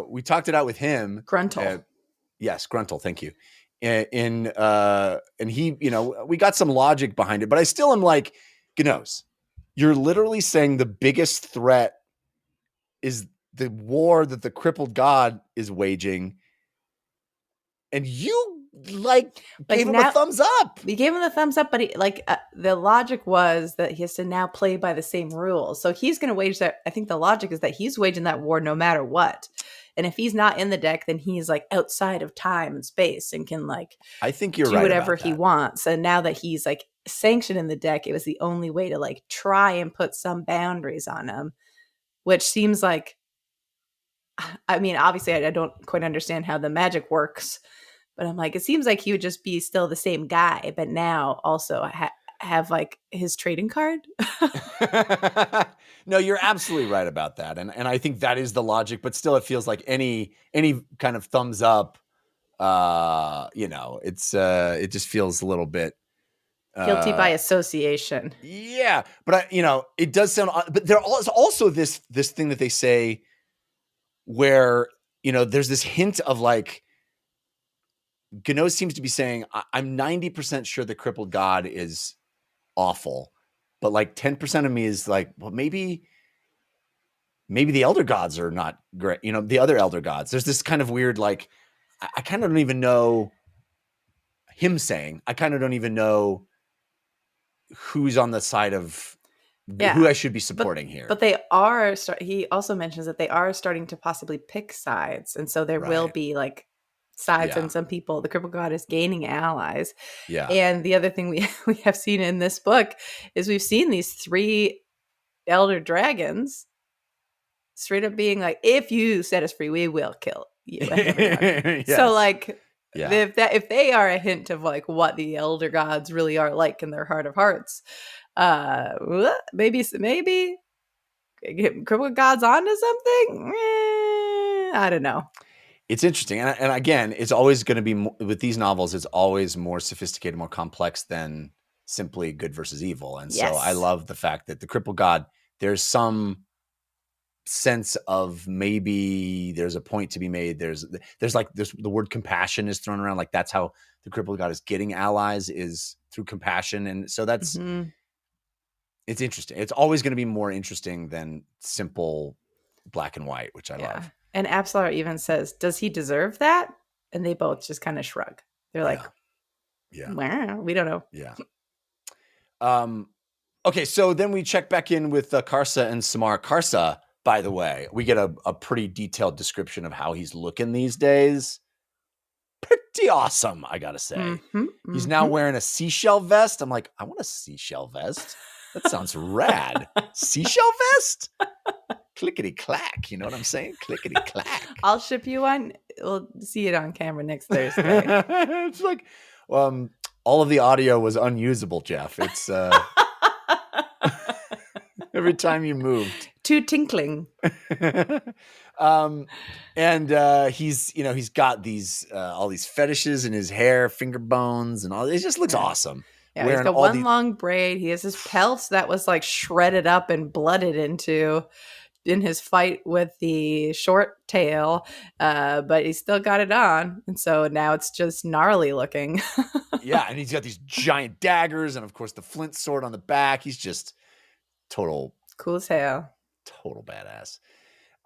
We talked it out with him. Gruntle. Yes, Gruntle. Thank you. And he, we got some logic behind it, but I still am like, Gnos, you're literally saying the biggest threat is the war that the crippled god is waging, and you gave him a thumbs up. We gave him the thumbs up, but the logic was that he has to now play by the same rules. So he's going to wage that. I think the logic is that he's waging that war no matter what. And if he's not in the deck, then he's like outside of time and space and can I think you're do right whatever about he that. wants. And now that he's like sanctioned in the deck, it was the only way to try and put some boundaries on him, which seems like, I mean, obviously I don't quite understand how the magic works, but I'm like, it seems like he would just be still the same guy, but now also have his trading card. No, you're absolutely right about that. And I think that is the logic, but still it feels like any kind of thumbs up, it just feels a little bit guilty by association. Yeah. But it does sound, but there is also this thing that they say where, there's this hint of Gano seems to be saying, I'm 90% sure the crippled god is awful, but 10% of me is well, maybe the elder gods are not great. The other elder gods. There's this kind of weird, I kind of don't even know him saying, I kind of don't even know who's on the side of who I should be supporting here. But they are, he also mentions that they are starting to possibly pick sides. And so there will be sides and some people, the crippled god is gaining allies. Yeah. And the other thing we have seen in this book is we've seen these 3 elder dragons straight up being if you set us free, we will kill you. Yes. So if they are a hint of what the elder gods really are in their heart of hearts, maybe crippled gods onto something. I don't know. It's interesting. And again, it's always going to be, with these novels, it's always more sophisticated, more complex than simply good versus evil. And so I love the fact that the crippled god, there's some sense of maybe there's a point to be made. There's the word compassion is thrown around. That's how the crippled god is getting allies, is through compassion. And so that's, it's interesting. It's always going to be more interesting than simple black and white, which I love. And Absalar even says, does he deserve that? And they both just kind of shrug. They're well, we don't know. Yeah. Okay, so then we check back in with Cara and Samar. Cara, by the way, we get a pretty detailed description of how he's looking these days. Pretty awesome, I gotta say. He's now wearing a seashell vest. I'm like, I want a seashell vest. That sounds rad. Seashell vest? Clickety clack, you know what I'm saying? Clickety clack. I'll ship you one. We'll see it on camera next Thursday. It's all of the audio was unusable, Jeff. It's every time you moved. Too tinkling. And he's got these all these fetishes in his hair, finger bones, and all. It just looks awesome. Yeah, he's got one long braid. He has his pelt that was shredded up and blooded into in his fight with the short tail, but he still got it on, and so now it's just gnarly looking. Yeah, and he's got these giant daggers, and of course the flint sword on the back. He's just total cool as hell, total badass.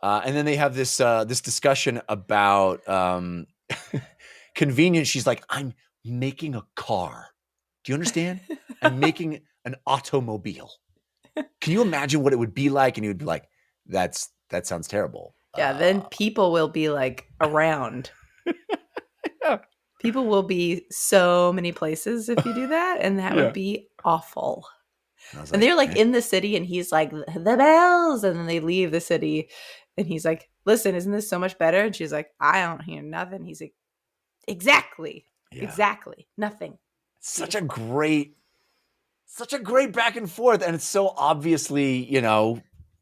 And then they have this discussion about convenience. She's like, I'm making a car. Do you understand? I'm making an automobile. Can you imagine what it would be like? And he would be like, that sounds terrible. Yeah, then people will be around. Yeah. People will be so many places if you do that, and that would be awful. And they're in the city, and he's like, the bells, and then they leave the city, and he's like, listen, isn't this so much better? And she's like, I don't hear nothing. He's like, exactly, nothing. Such a great back and forth, and it's so obviously,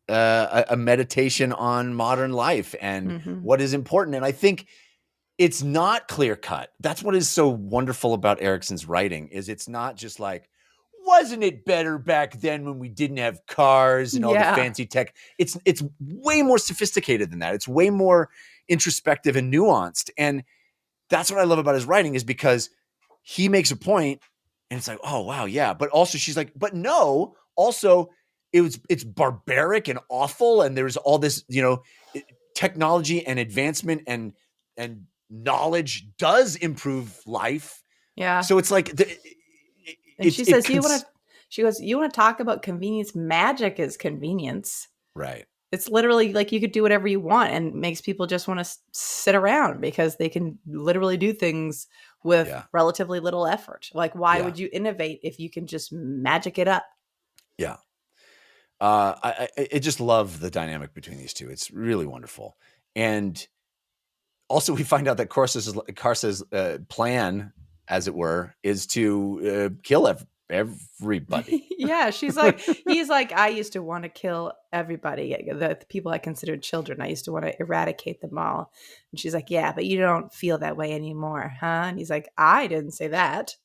a meditation on modern life and Mhm. what is important. And I think it's not clear cut. That's what is so wonderful about Erikson's writing is it's not just like, wasn't it better back then when we didn't have cars and all the Yeah. fancy tech? It's way more sophisticated than that. It's way more introspective and nuanced. And that's what I love about his writing is because he makes a point and it's like, oh, wow, yeah. But also she's like, but no, also it's barbaric and awful. And there's all this, technology and advancement and knowledge does improve life. Yeah. So it's like, and she says, she goes, you want to talk about convenience? Magic is convenience. Right. It's literally like you could do whatever you want and makes people just want to sit around because they can literally do things with relatively little effort. Like, why would you innovate if you can just magic it up? Yeah. I just love the dynamic between these two. It's really wonderful. And also we find out that Karsa's plan, as it were, is to kill everybody. Yeah, he's like, I used to want to kill everybody, the people I considered children. I used to want to eradicate them all. And she's like, yeah, but you don't feel that way anymore, huh? And he's like, I didn't say that.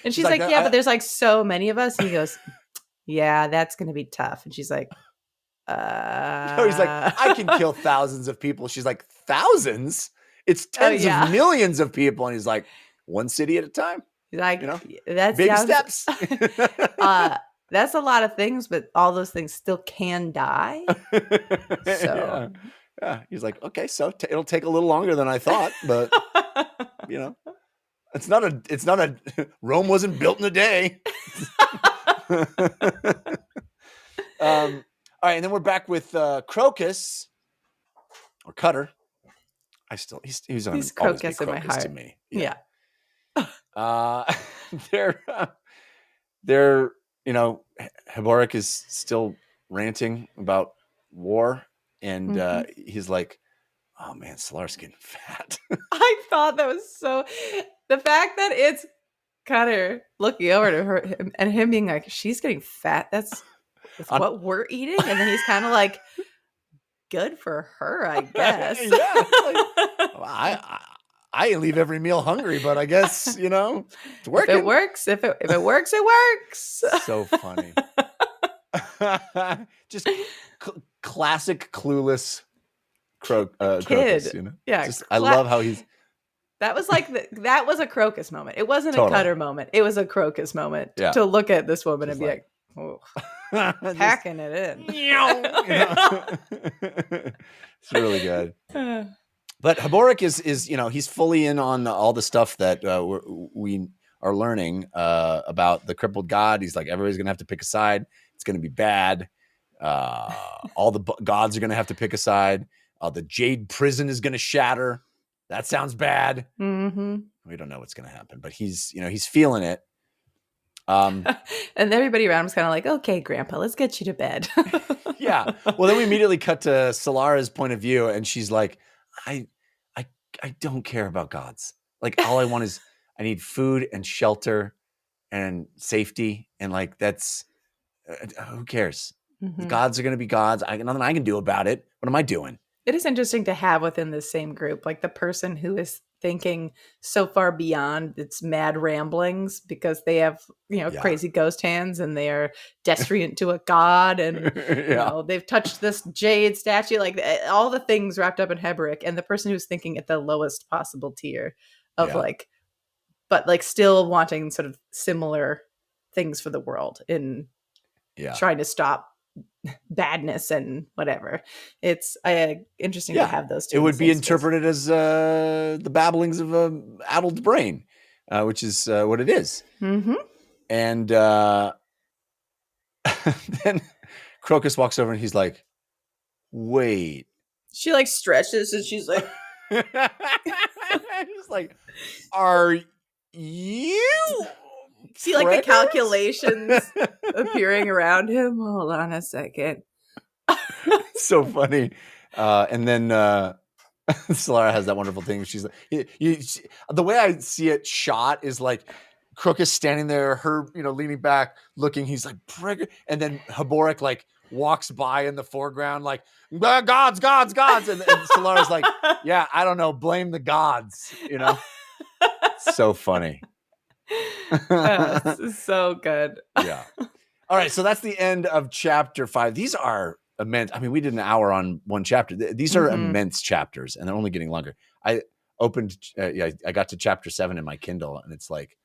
And she's like, yeah, but there's like so many of us. And he goes, yeah, that's going to be tough. And she's like, No, he's like, I can kill thousands of people. She's like, thousands? It's tens of millions of people. And he's like, one city at a time. He's like, that's baby steps. That's a lot of things, but all those things still can die. So yeah. He's like, okay, so it'll take a little longer than I thought, but it's not a Rome wasn't built in a day. All right, and then we're back with Crocus or Cutter. He's Crocus in my heart. To me. Yeah. They're Haborik is still ranting about war, and he's like, oh man, Solar's getting fat. I thought that was the fact that it's Cutter looking over to her and him being like, she's getting fat. That's what we're eating. And then he's kind of like, good for her, I guess. I leave every meal hungry, but I guess, it's working. If it works, it works, it works. So funny. Just classic clueless kid. Crocus, Yeah. I love how he's. That was like that was a Crocus moment. It wasn't a Cutter moment. It was a Crocus moment to look at this woman and be like, oh, packing it in. It's really good. But Haborik is he's fully in on all the stuff that we are learning about the crippled god. He's like, everybody's gonna have to pick a side. It's gonna be bad. All the gods are gonna have to pick a side. The Jade prison is gonna shatter. That sounds bad. Mm-hmm. We don't know what's gonna happen, but he's feeling it. And everybody around was kind of like, okay, Grandpa, let's get you to bed. Yeah. Well, then we immediately cut to Solara's point of view, and she's like, I don't care about gods. Like, all I want is I need food and shelter and safety, and like that's who cares? Mm-hmm. The gods are going to be gods. Nothing I can do about it. What am I doing? It is interesting to have within the same group, like the person who is thinking so far beyond its mad ramblings because they have, crazy ghost hands and they are destitute to a god and they've touched this jade statue, like all the things wrapped up in Haborik, and the person who's thinking at the lowest possible tier of but still wanting sort of similar things for the world in trying to stop badness and whatever. It's interesting to have those two. It would be interpreted as the babblings of an addled brain, which is what it is. Mm-hmm. And then Crocus walks over and he's like, wait. She like stretches and she's like he's like, are you see like the calculations appearing around him? Hold on a second. So funny. And then Solara has that wonderful thing. She's like, the way I see it shot is like Crook is standing there, her, leaning back, looking. He's like, and then Haborik like walks by in the foreground, like, gods. And Solara's like, yeah, I don't know, blame the gods, So funny. It's so good. Yeah. All right, so that's the end of chapter 5. These are immense. I mean, we did an hour on one chapter. These are immense chapters, and they're only getting longer. I got to chapter 7 in my Kindle, and it's like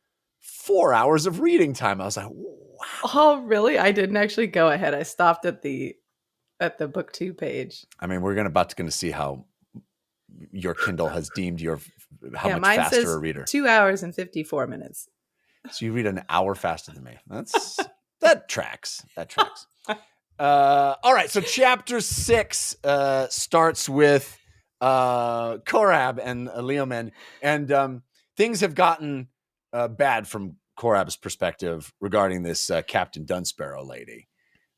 4 hours of reading time. I was like, wow. Oh, really? I didn't actually go ahead. I stopped at the book 2 page. I mean, we're about to see how your Kindle has deemed how much mine faster says a reader. 2 hours and 54 minutes. So you read an hour faster than me. That tracks. All right. So chapter 6 starts with Korab and Leoman, and things have gotten bad from Korab's perspective regarding this Captain Dunsparrow lady.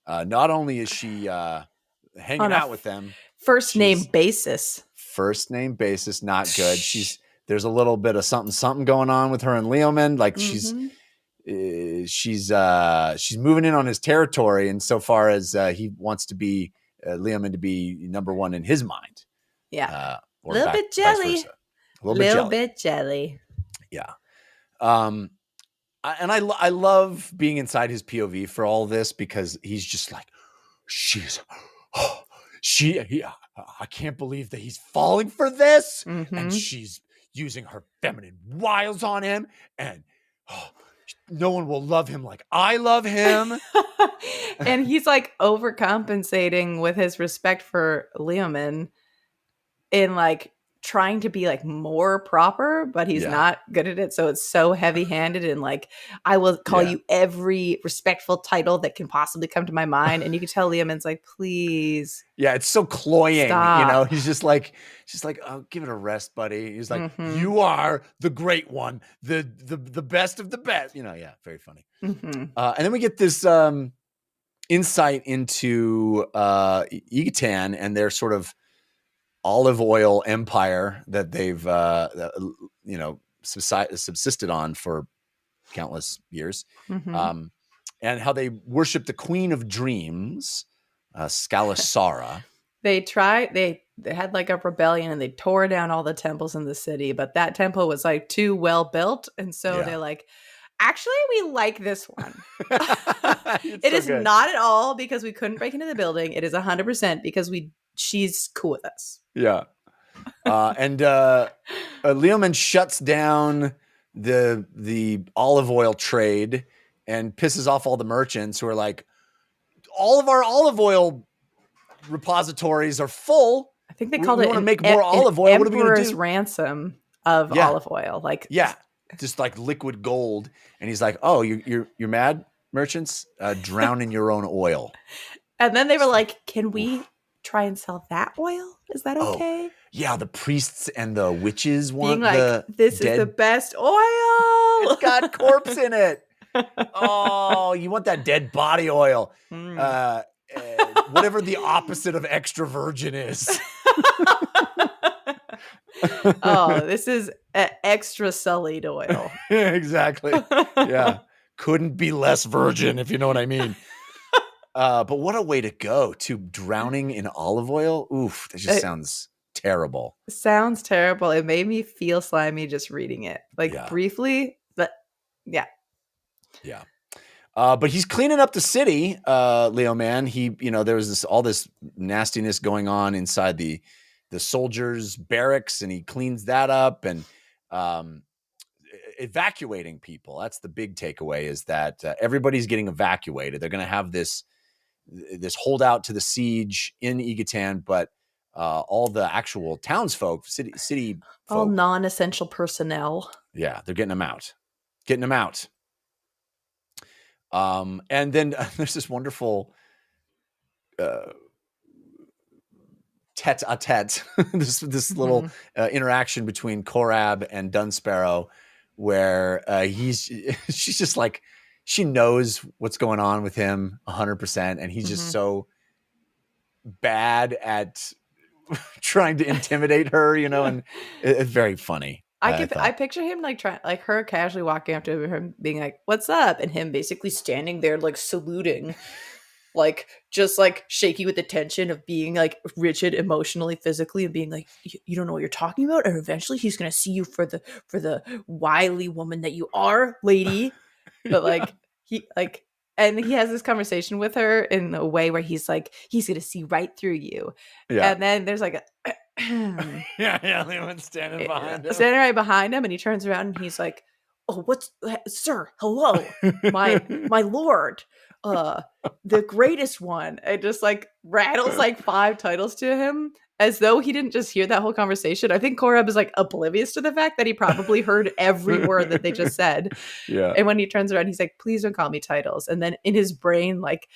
Not only is she hanging out with them, first name basis, not good. There's a little bit of something going on with her and Leoman. Like she's moving in on his territory, and so far as he wants to be Leoman to be number one in his mind. Yeah, a little bit jelly. Yeah. I love being inside his POV for all this, because he's just like, I can't believe that he's falling for this, and she's using her feminine wiles on him, and no one will love him like I love him. And he's like overcompensating with his respect for Leoman in like trying to be like more proper, but he's not good at it. So it's so heavy-handed, and like, I will call you every respectful title that can possibly come to my mind. And you can tell Leoman's like, please. Yeah, it's so cloying. Stop. He's just like, oh, give it a rest, buddy. He's like, you are the great one, the best of the best. Very funny. And then we get this insight into Igatan and their sort of olive oil empire that they've subsisted on for countless years, and how they worship the Queen of Dreams, Scalasara. They had like a rebellion, and they tore down all the temples in the city, but that temple was like too well built, and so they're like, actually, we like this one. It is not at all because we couldn't break into the building. It is 100% because she's cool with us. Yeah. And Leoman shuts down the olive oil trade and pisses off all the merchants who are like, all of our olive oil repositories are full. I think they called it want to make more olive oil. What are we going to do? Ransom of olive oil. Like, just like liquid gold. And he's like, oh, you're mad, merchants? Drown in your own oil. And then they were like, can we try and sell that oil? Is that okay? Yeah, the priests and the witches want this is the best oil. It's got corpse in it. Oh, you want that dead body oil. Whatever the opposite of extra virgin is. Oh, this is extra sullied oil. Exactly. Yeah. Couldn't be less virgin, if you know what I mean. But what a way to go, to drowning in olive oil. Oof, that just sounds terrible. Sounds terrible. It made me feel slimy just reading it. Briefly, but yeah. Yeah. But he's cleaning up the city, Leoman. There was all this nastiness going on inside the soldiers' barracks, and he cleans that up and evacuating people. That's the big takeaway, is that everybody's getting evacuated. They're going to have this holdout to the siege in Igatan, but all the actual townsfolk, city folk, all non-essential personnel. Yeah, they're getting them out. And then there's this wonderful tete-a-tete, this little interaction between Korab and Dunsparrow, where she's just like, she knows what's going on with him 100%, and he's just so bad at trying to intimidate her, and it's very funny. I picture him like trying, like her casually walking up to him, being like, "What's up?" and him basically standing there like saluting, like just like shaky with the tension of being like rigid emotionally, physically, and being like, "You don't know what you're talking about," and eventually he's gonna see you for the wily woman that you are, lady. But like he like, and he has this conversation with her in a way where he's like, he's gonna see right through you, Yeah. and then there's like a. Yeah, Leoman's standing behind him. Standing right behind him, and he turns around and he's like, "Oh, what's sir? Hello, my lord, the greatest one." It just like rattles like 5 titles to him, as though he didn't just hear that whole conversation. I think Korab is like oblivious to the fact that he probably heard every word that they just said. Yeah. And when he turns around, he's like, "Please don't call me titles." And then in his brain, like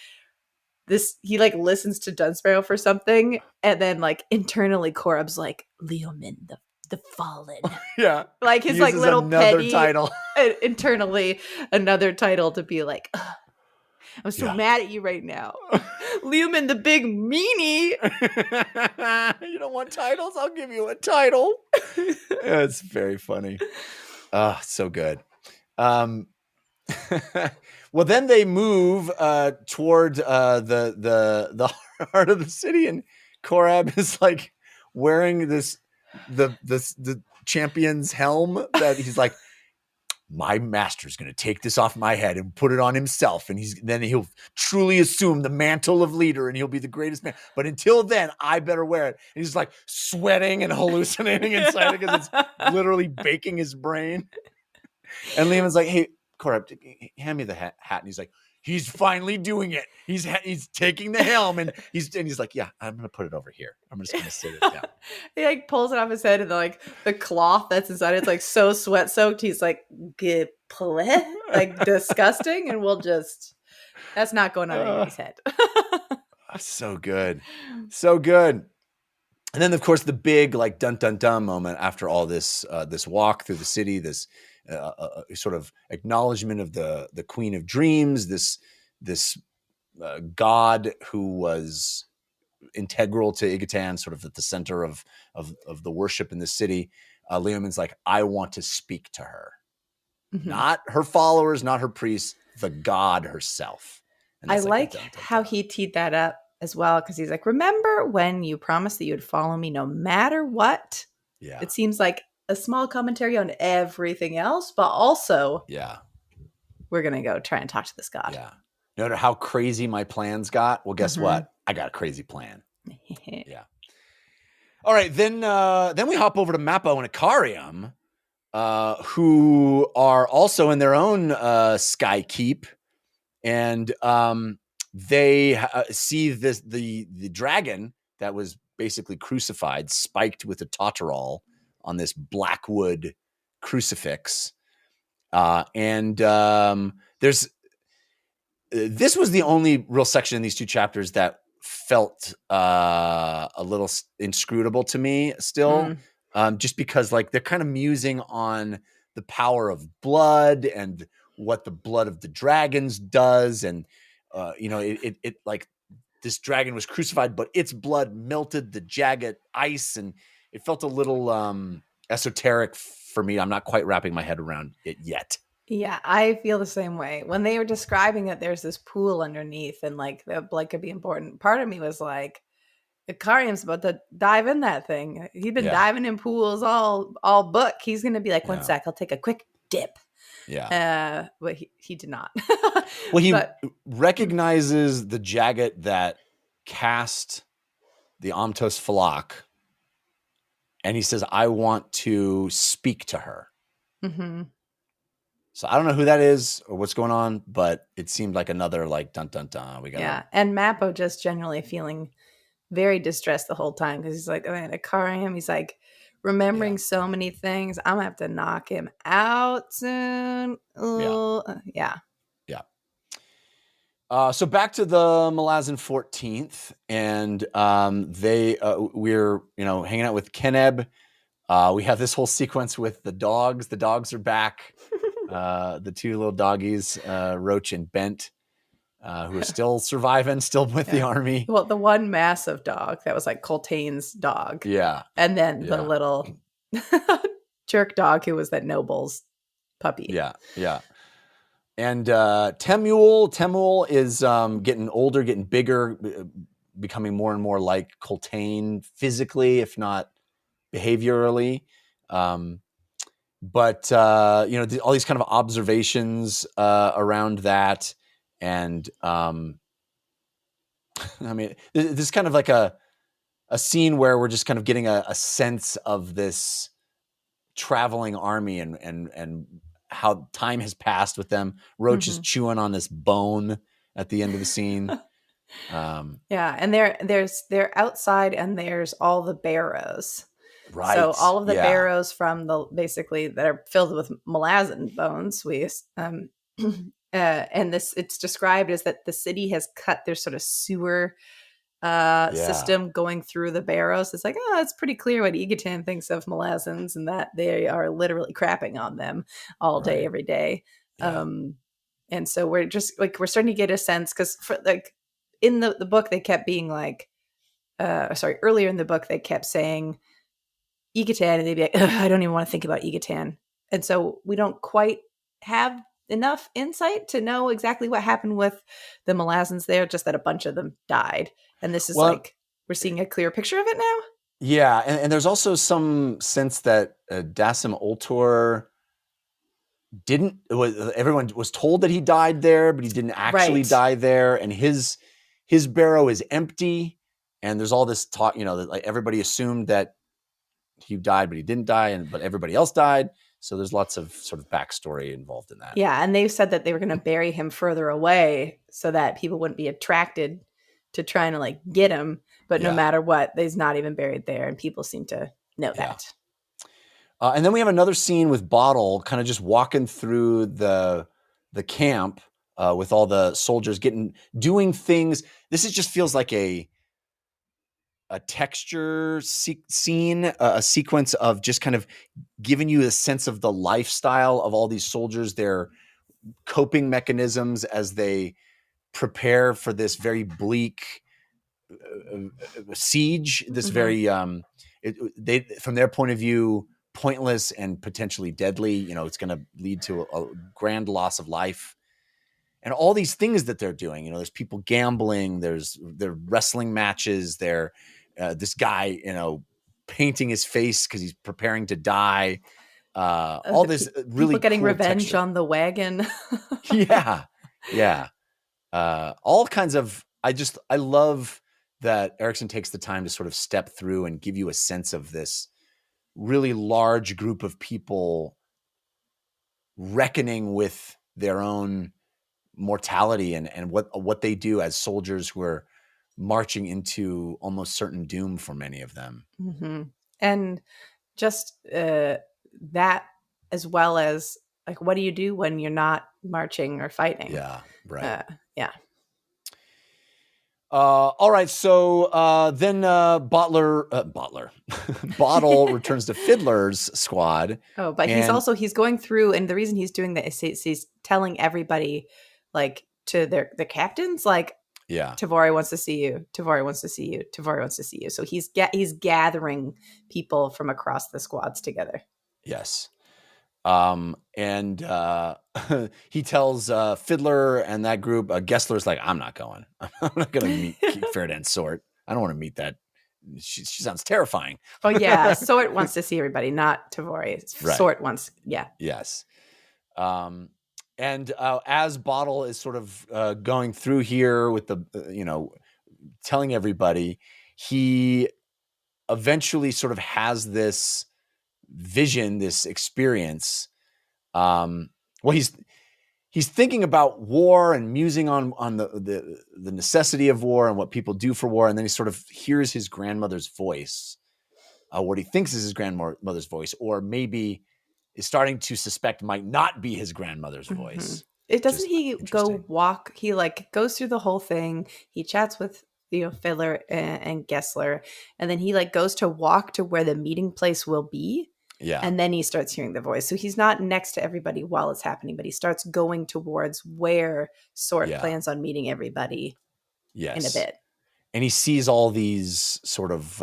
this, he like listens to Dunsparrow for something, and then like internally, Korab's like, "Leoman, the fallen." Yeah. Like his He like uses little another petty title. internally another title to be like, "Ugh, I'm so Yeah. mad at you right now. Leoman the big meanie." You don't want titles? I'll give you a title. It's very funny. So good. Well, then they move toward the heart of the city, and Korab is like wearing the champion's helm that he's like, my master's going to take this off my head and put it on himself, and then he'll truly assume the mantle of leader, and he'll be the greatest man. But until then, I better wear it. And he's like sweating and hallucinating inside because it's literally baking his brain. And Leoman's like, "Hey, Korab, hand me the hat." And he's like, "He's finally doing it. He's taking the helm," and he's like, "Yeah, I'm gonna put it over here. I'm just gonna sit it down." He like pulls it off his head, and like the cloth that's inside it's like so sweat soaked. He's like, "Get like disgusting," and that's not going on anybody's head. So good, so good. And then, of course, the big like dun dun dun moment after all this this walk through the city, this sort of acknowledgement of the Queen of Dreams, this god who was integral to Igatan, sort of at the center of the worship in the city. Leoman's like, "I want to speak to her, not her followers, not her priests, the god herself." And I that's like dun, dun, dun, how dun. he teed that up as well, because he's like, "Remember when you promised that you would follow me no matter what?" Yeah, It seems like a small commentary on everything else, but also, yeah, we're going to go try and talk to this god. yeah. No matter how crazy my plans got, well, guess what? I got a crazy plan. Yeah. All right, then we hop over to Mappo and Ikariam, who are also in their own sky keep, and they see the dragon that was basically crucified, spiked with a totterol on this blackwood crucifix, and there's. This was the only real section in these 2 chapters that felt a little inscrutable to me still, just because like they're kind of musing on the power of blood and what the blood of the dragons does. And, it like this dragon was crucified, but its blood melted the jagged ice, and it felt a little esoteric for me. I'm not quite wrapping my head around it yet. Yeah, I feel the same way. When they were describing it, there's this pool underneath, and like the blood could be important. Part of me was like, Ikariam's about to dive in that thing. He's been diving in pools all book. He's gonna be like, "1 sec, I'll take a quick dip." Yeah. But he did not. Well, he recognizes the Jagged that cast the Amtos Falak, and he says, "I want to speak to her." Mm-hmm. So I don't know who that is or what's going on, but it seemed like another like dun dun dun. And Mappo just generally feeling very distressed the whole time, because he's like, "Oh, man, Ikariam," he's like remembering so many things. I'm gonna have to knock him out soon. Yeah. So back to the Malazan 14th, and we're hanging out with Keneb. We have this whole sequence with the dogs. The dogs are back. The 2 little doggies, Roach and Bent, who are still surviving, still with the army. Well, the one massive dog that was like Coltane's dog. Yeah. And then the little jerk dog who was that noble's puppy. Yeah. Yeah. And Temul is getting older, getting bigger, becoming more and more like Coltane physically, if not behaviorally. But all these kind of observations around that, and I mean, this is kind of like a scene where we're just kind of getting a sense of this traveling army and how time has passed with them. Roach is chewing on this bone at the end of the scene. Yeah, and they're outside, and there's all the barrows. Right. So all of the barrows from basically that are filled with Malazan bones. And it's described as that the city has cut their sort of sewer system going through the barrows. It's like, it's pretty clear what Egatan thinks of Malazans, and that they are literally crapping on them all day, every day. Yeah. And so we're just like, we're starting to get a sense, because for like in the book they kept being like, earlier in the book they kept saying Egatan, and they'd be like, I don't even want to think about Egatan. And so we don't quite have enough insight to know exactly what happened with the Malazans there, just that a bunch of them died. And this is like, we're seeing a clear picture of it now. Yeah, and there's also some sense that Dasim Ultor everyone was told that he died there, but he didn't actually die there, and his barrow is empty, and there's all this talk, that like everybody assumed that he died, but he didn't die, but everybody else died. So there's lots of sort of backstory involved in that. Yeah, and they said that they were going to bury him further away so that people wouldn't be attracted to trying to like get him. But no matter what, he's not even buried there, and people seem to know that. And then we have another scene with Bottle kind of just walking through the camp with all the soldiers doing things. This just feels like a texture scene, a sequence of just kind of giving you a sense of the lifestyle of all these soldiers, their coping mechanisms as they prepare for this very bleak siege, this very, from their point of view, pointless and potentially deadly. It's going to lead to a grand loss of life. And all these things that they're doing, there's people gambling, there's wrestling matches, this guy, painting his face because he's preparing to die. All this really people getting cool revenge texture on the wagon. Yeah. All kinds of. I love that Erikson takes the time to sort of step through and give you a sense of this really large group of people reckoning with their own mortality and what they do as soldiers who are marching into almost certain doom for many of them. And just that, as well as like, what do you do when you're not marching or fighting? Yeah, right. All right, so then Bottle returns to Fiddler's squad. Oh, but he's going through, and the reason he's doing that is he's telling everybody, like, to the captains, like, Tavore wants to see you. Tavore wants to see you. Tavore wants to see you. So he's gathering people from across the squads together. Yes. And he tells Fiddler and that group, Gessler's like, I'm not going. I'm not going to meet Ferdinand Sort. I don't want to meet that. She sounds terrifying. Oh, yeah. Sort wants to see everybody, not Tavore. Right. Sort wants, Yes. And as Bottle is sort of going through here with the, telling everybody, he eventually sort of has this vision, this experience. He's thinking about war and musing on the necessity of war and what people do for war, and then he sort of hears his grandmother's voice, what he thinks is his grandmother's voice, or maybe is starting to suspect might not be his grandmother's voice. It doesn't he go walk? He like goes through the whole thing. He chats with Fiddler and Gessler, and then he like goes to walk to where the meeting place will be. Yeah. And then he starts hearing the voice. So he's not next to everybody while it's happening, but he starts going towards where Sort plans on meeting everybody in a bit. And he sees all these sort of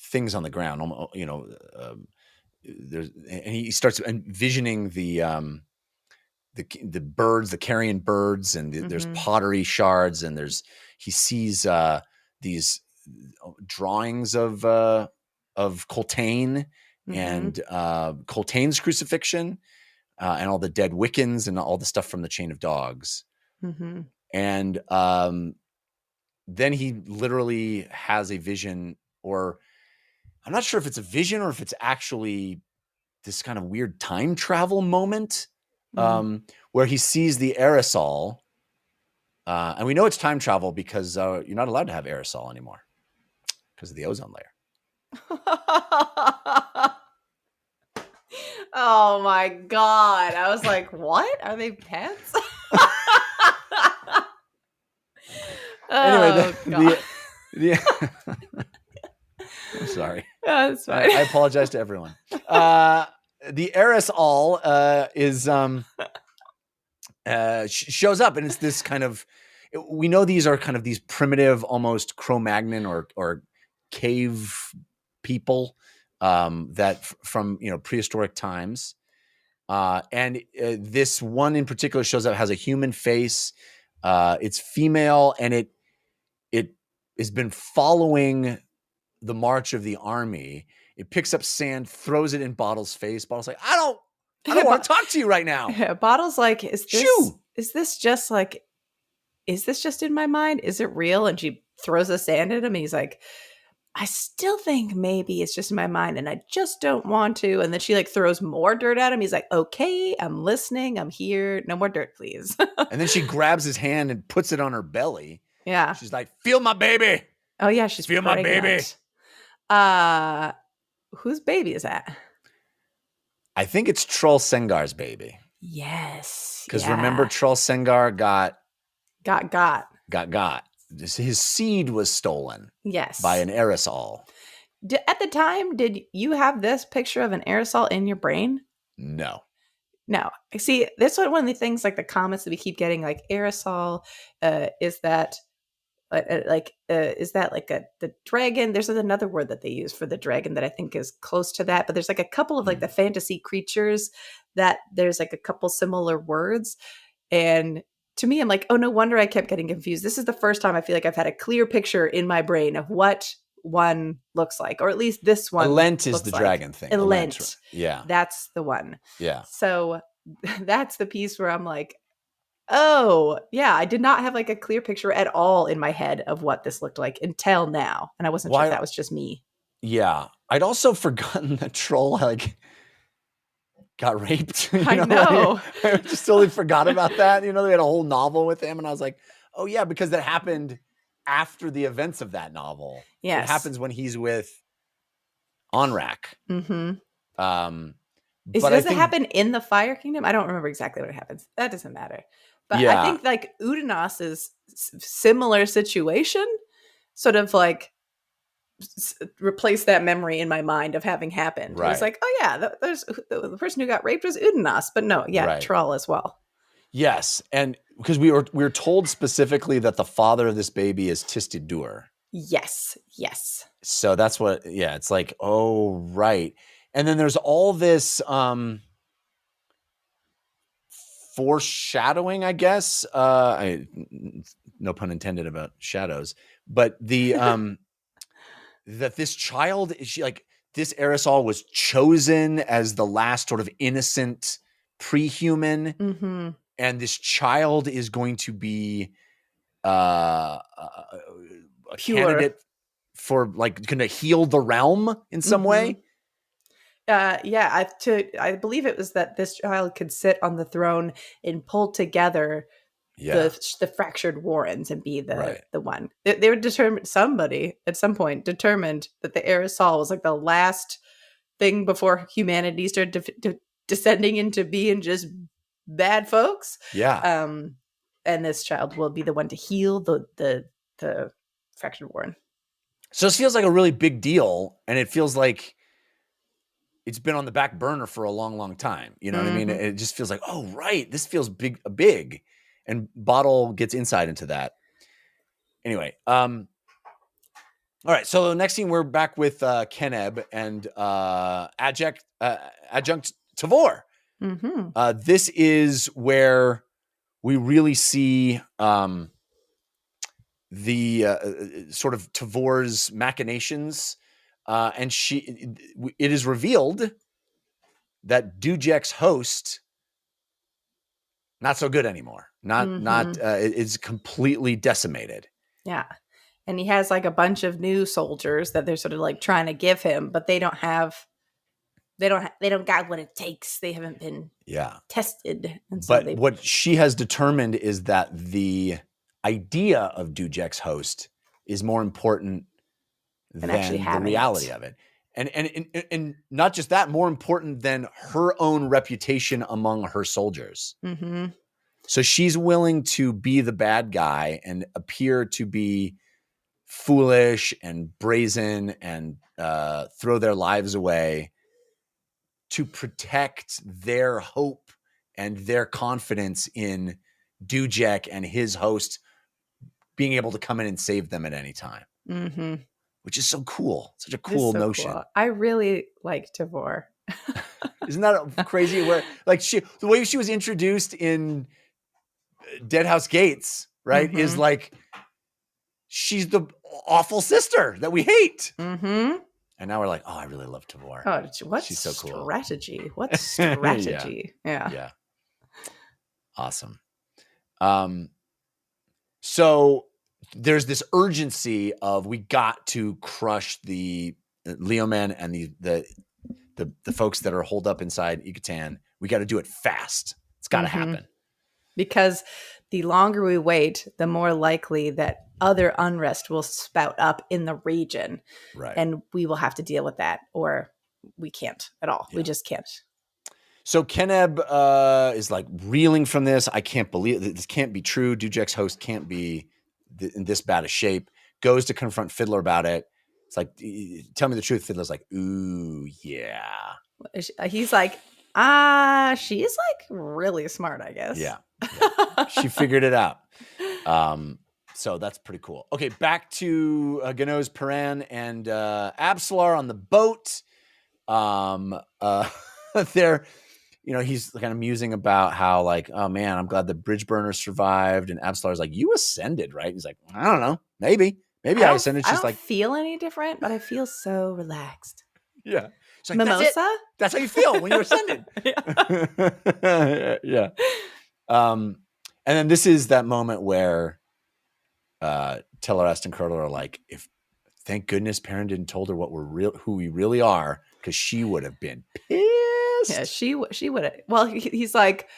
things on the ground. And he starts envisioning the birds, the carrion birds, and there's pottery shards, and he sees these drawings of Coltane and Coltane's crucifixion, and all the dead Wiccans and all the stuff from the Chain of Dogs. And then he literally has a vision, or I'm not sure if it's a vision or if it's actually this kind of weird time travel moment, where he sees the aerosol. And we know it's time travel because you're not allowed to have aerosol anymore because of the ozone layer. Oh my God. I was like, what? Are they pets? Anyway, God. I'm sorry. Yeah, that's fine. I apologize to everyone. The aerosol shows up, and it's this kind of, we know these are kind of these primitive, almost Cro-Magnon or cave people that from prehistoric times. And this one in particular shows up, has a human face. It's female, and it has been following the march of the army. It picks up sand, throws it in Bottle's face. Bottle's like, I don't want to talk to you right now. Yeah, Bottle's like, is this just in my mind? Is it real? And she throws the sand at him, and he's like, I still think maybe it's just in my mind, and I just don't want to. And then she like throws more dirt at him. He's like, okay, I'm listening. I'm here. No more dirt, please. And then she grabs his hand and puts it on her belly. Yeah. She's like, feel my baby. Oh yeah, she's feel pregnant. My baby. Whose baby is that? I think it's Troll Sengar's baby. Yes. Because remember, Troll Sengar got. His seed was stolen. Yes. By an aerosol. At the time, did you have this picture of an aerosol in your brain? No. See, this is one of the things, like the comments that we keep getting, like aerosol, is that like the dragon? There's another word that they use for the dragon that I think is close to that, but there's like a couple of like the fantasy creatures that there's like a couple similar words. And to me, I'm like, oh, no wonder I kept getting confused. This is the first time I feel like I've had a clear picture in my brain of what one looks like, or at least this one. Elent is the dragon thing. Elent. Yeah. That's the one. Yeah. So that's the piece where I'm like, oh, yeah, I did not have like a clear picture at all in my head of what this looked like until now. And I wasn't sure if that was just me. Yeah. I'd also forgotten that Troll like got raped. I know. I just totally forgot about that. They had a whole novel with him, and I was like, oh yeah, because that happened after the events of that novel. Yes. It happens when he's with Onrak. Does it happen in the Fire Kingdom? I don't remember exactly what happens. That doesn't matter. But yeah. I think like Udanos's similar situation sort of like replace that memory in my mind of having happened. Right. It's like, oh yeah, there's the person who got raped was Udanos, but no, yeah, Troll as well. Yes, and because we were told specifically that the father of this baby is Tistidur. Yes. So that's what. Yeah, it's like, oh right, and then there's all this foreshadowing, I guess. No pun intended about shadows, but the that this child is this aerosol was chosen as the last sort of innocent pre-human, and this child is going to be a candidate for going to heal the realm in some way. I believe it was that this child could sit on the throne and pull together the fractured Warrens and be the one. They were determined. Somebody at some point determined that the aerosol was like the last thing before humanity started descending into being just bad folks. Yeah. And this child will be the one to heal the fractured Warren. So this feels like a really big deal, and it feels like it's been on the back burner for a long, long time. You know what I mean? It just feels like, oh, right, this feels big. And Bottle gets insight into that. Anyway, All right. So the next scene, we're back with Keneb and adjunct Tavore. Mm-hmm. This is where we really see the sort of Tavore's machinations, and it is revealed that Dujek's host not so good anymore. It's completely decimated. Yeah. And he has like a bunch of new soldiers that they're sort of like trying to give him, but they don't got what it takes. They haven't been tested. And so But what she has determined is that the idea of Dujek's host is more important than the reality of it. And not just that, more important than her own reputation among her soldiers. Mm-hmm. So she's willing to be the bad guy and appear to be foolish and brazen and throw their lives away to protect their hope and their confidence in Dujek and his host being able to come in and save them at any time. Mm-hmm. Which is so cool. Such a cool notion. Cool. I really like Tavore. Isn't that crazy? Where like the way she was introduced in Deadhouse Gates, right? Mm-hmm. Is like she's the awful sister that we hate. Mm-hmm. And now we're like, oh, I really love Tavore. Oh, she's so cool. Strategy? What strategy? Yeah. Awesome. So there's this urgency of we got to crush the Leoman and the folks that are holed up inside Yucatan. We got to do it fast. It's got to happen. Because the longer we wait, the more likely that other unrest will spout up in the region. Right. And we will have to deal with that, or we can't at all. Yeah. We just can't. So Keneb is like reeling from this. I can't believe this can't be true. Dujek's host can't be in this bad a shape. Goes to confront Fiddler about it. It's like, tell me the truth. Fiddler's like, ooh, yeah. He's like, she's like really smart, I guess. Yeah. She figured it out. So that's pretty cool. Okay, back to Ganoz, Paran, and Absalar on the boat. They're, he's kind of musing about how like, oh man, I'm glad the bridge burners survived. And Absalar's like, you ascended, right? And he's like, I don't know, maybe I ascended. She's like, feel any different, but I feel so relaxed. Yeah. She's like, Mimosa? That's how you feel when you ascended. Yeah. And then this is that moment where Tellarest and Curdle are like, thank goodness Perrin didn't told her who we really are, because she would have been pissed. Yeah, she would have. Well, he's like,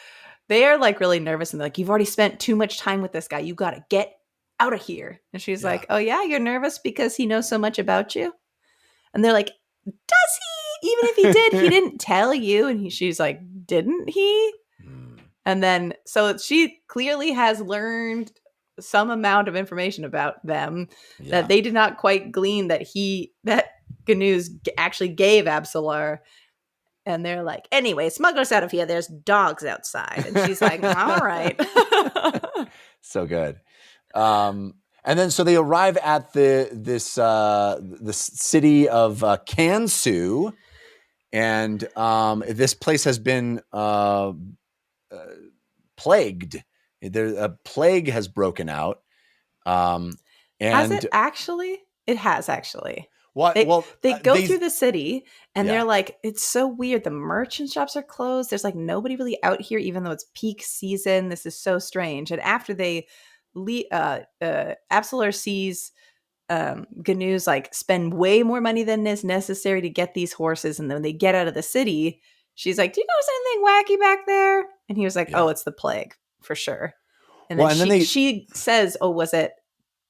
they are like really nervous and they're like, you've already spent too much time with this guy. You got to get out of here. And she's like, oh yeah, you're nervous because he knows so much about you. And they're like, does he? Even if he did, he didn't tell you. And she's like, didn't he? And then, so she clearly has learned some amount of information about them that they did not quite glean that Ganoz actually gave Absalar. And they're like, anyway, smuggle us out of here. There's dogs outside. And she's like, all right. So good. And then, so they arrive at the city of Kansu, and this place has been plagued. A plague has broken out. And has it actually? It has actually. What? They go through the city and they're like, it's so weird. The merchant shops are closed. There's like nobody really out here, even though it's peak season. This is so strange. And after they Absalar sees Ganoz like spend way more money than is necessary to get these horses, and then when they get out of the city, she's like, do you notice anything wacky back there? And he was like, oh, it's the plague for sure. And then she says, oh, was it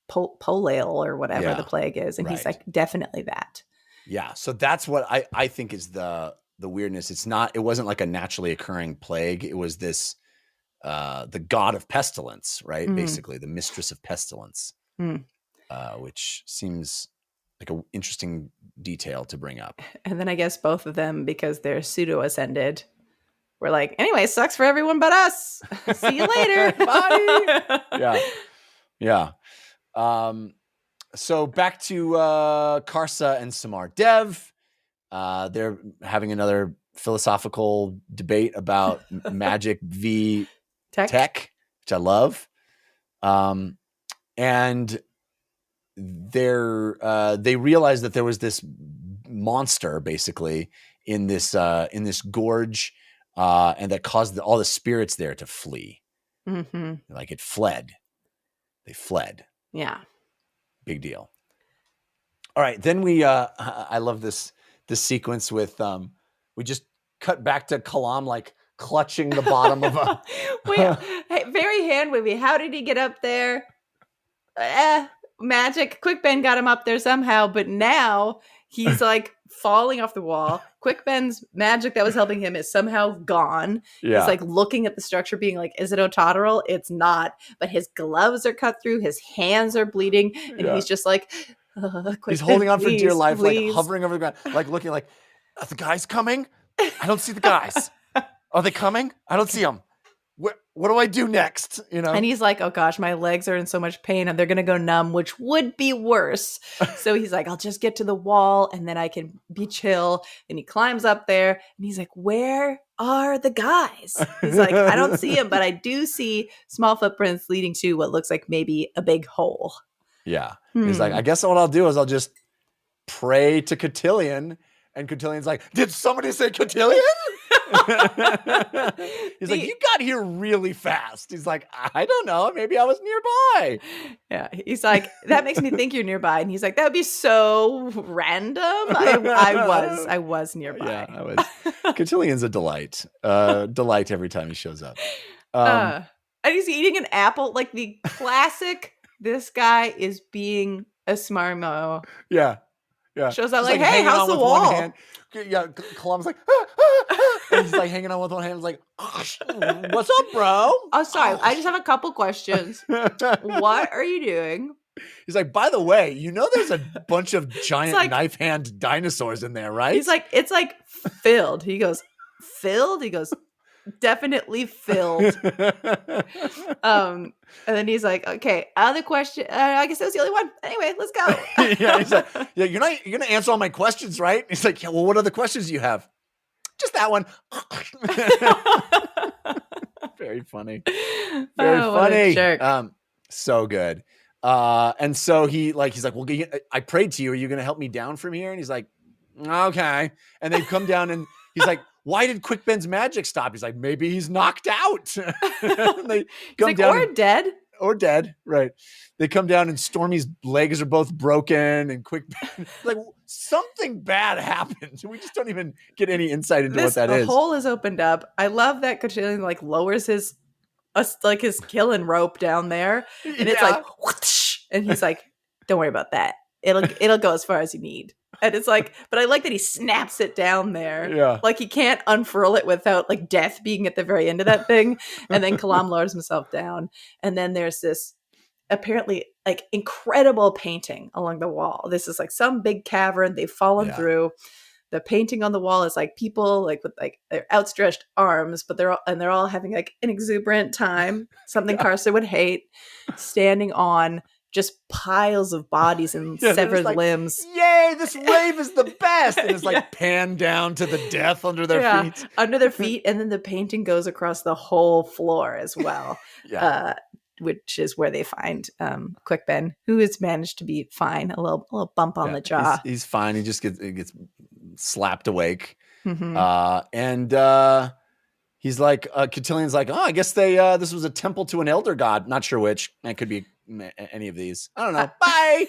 Polale or whatever the plague is? And he's like, definitely that. Yeah. So that's what I think is the weirdness. It wasn't like a naturally occurring plague. It was this the god of pestilence, right? Basically the mistress of pestilence, which seems like an interesting detail to bring up. And then I guess both of them, because they're pseudo ascended, we're like, anyway, sucks for everyone but us. See you later. Bye. Yeah. So back to Cara and Samar. Dev, they're having another philosophical debate about magic v tech, which I love. And they realized that there was this monster basically in this gorge, and that caused all the spirits there to flee. Mm-hmm. Like it fled. They fled. Yeah. Big deal. All right, then we I love this sequence with we just cut back to Kalam like clutching the bottom of a Hey, very hand wavy. How did he get up there? Magic. Quick Ben got him up there somehow, but now he's like falling off the wall. Quick Ben's magic that was helping him is somehow gone. Yeah. He's like looking at the structure, being like, "Is it Ototoro?" It's not. But his gloves are cut through. His hands are bleeding, and he's just like, he's holding on for dear life, please. like hovering over the ground, like looking like, are the guys coming? I don't see the guys. Are they coming? I don't see them. What do I do next? You know? And he's like, oh gosh, my legs are in so much pain and they're going to go numb, which would be worse. So he's like, I'll just get to the wall and then I can be chill. And he climbs up there and he's like, where are the guys? He's like, I don't see them, but I do see small footprints leading to what looks like maybe a big hole. Yeah. He's like, I guess what I'll do is I'll just pray to Cotillion. And Cotilion's like, did somebody say Cotillion? He's like, you got here really fast. He's like, I don't know. Maybe I was nearby. Yeah. He's like, that makes me think you're nearby. And he's like, that would be so random. I was nearby. Yeah, I was. Cotillion's a delight. Delight every time he shows up. And he's eating an apple, like the classic, this guy is being a smarmo. Yeah. Yeah. Shows up like, hey, how's the wall? Yeah, Kalam's like, and he's like hanging on with one hand. He's like, what's up, bro? Oh, sorry. I just have a couple questions. What are you doing? He's like, by the way, you know there's a bunch of giant knife hand dinosaurs in there, right? He's like, it's like filled. He goes, filled? He goes, definitely filled. And then he's like, okay, other question. I guess that was the only one. Anyway, let's go. Yeah, he's like, yeah, you're gonna answer all my questions, right? He's like, yeah, well, what other questions do you have? Just that one. Very funny. Very funny. What a jerk. So good. And so he's like, well, I prayed to you. Are you gonna help me down from here? And he's like, okay. And they come down and he's like, why did Quick Ben's magic stop? He's like, maybe he's knocked out. They come like, down or dead. Right. They come down and Stormy's legs are both broken and Quick Ben, like something bad happened. We just don't even get any insight into what that is. The hole is opened up. I love that Cotillion like lowers his killing rope down there. And it's like, whoosh, and he's like, don't worry about that. It'll go as far as you need. And it's like, but I like that he snaps it down there. Yeah. Like he can't unfurl it without like death being at the very end of that thing. And then Kalam lowers himself down. And then there's this apparently like incredible painting along the wall. This is like some big cavern they've fallen through. The painting on the wall is like people like with like their outstretched arms, but they're all having like an exuberant time. Something Carson would hate, standing on just piles of bodies and severed like, limbs. Yay, this rave is the best. And it's like panned down to the death under their feet. Under their feet. And then the painting goes across the whole floor as well. Which is where they find Quick Ben, who has managed to be fine. A little bump on the jaw. He's fine. He just gets slapped awake. Mm-hmm. And he's like, Cotillion's like, I guess this was a temple to an elder god. Not sure which. It could be any of these. I don't know. Bye.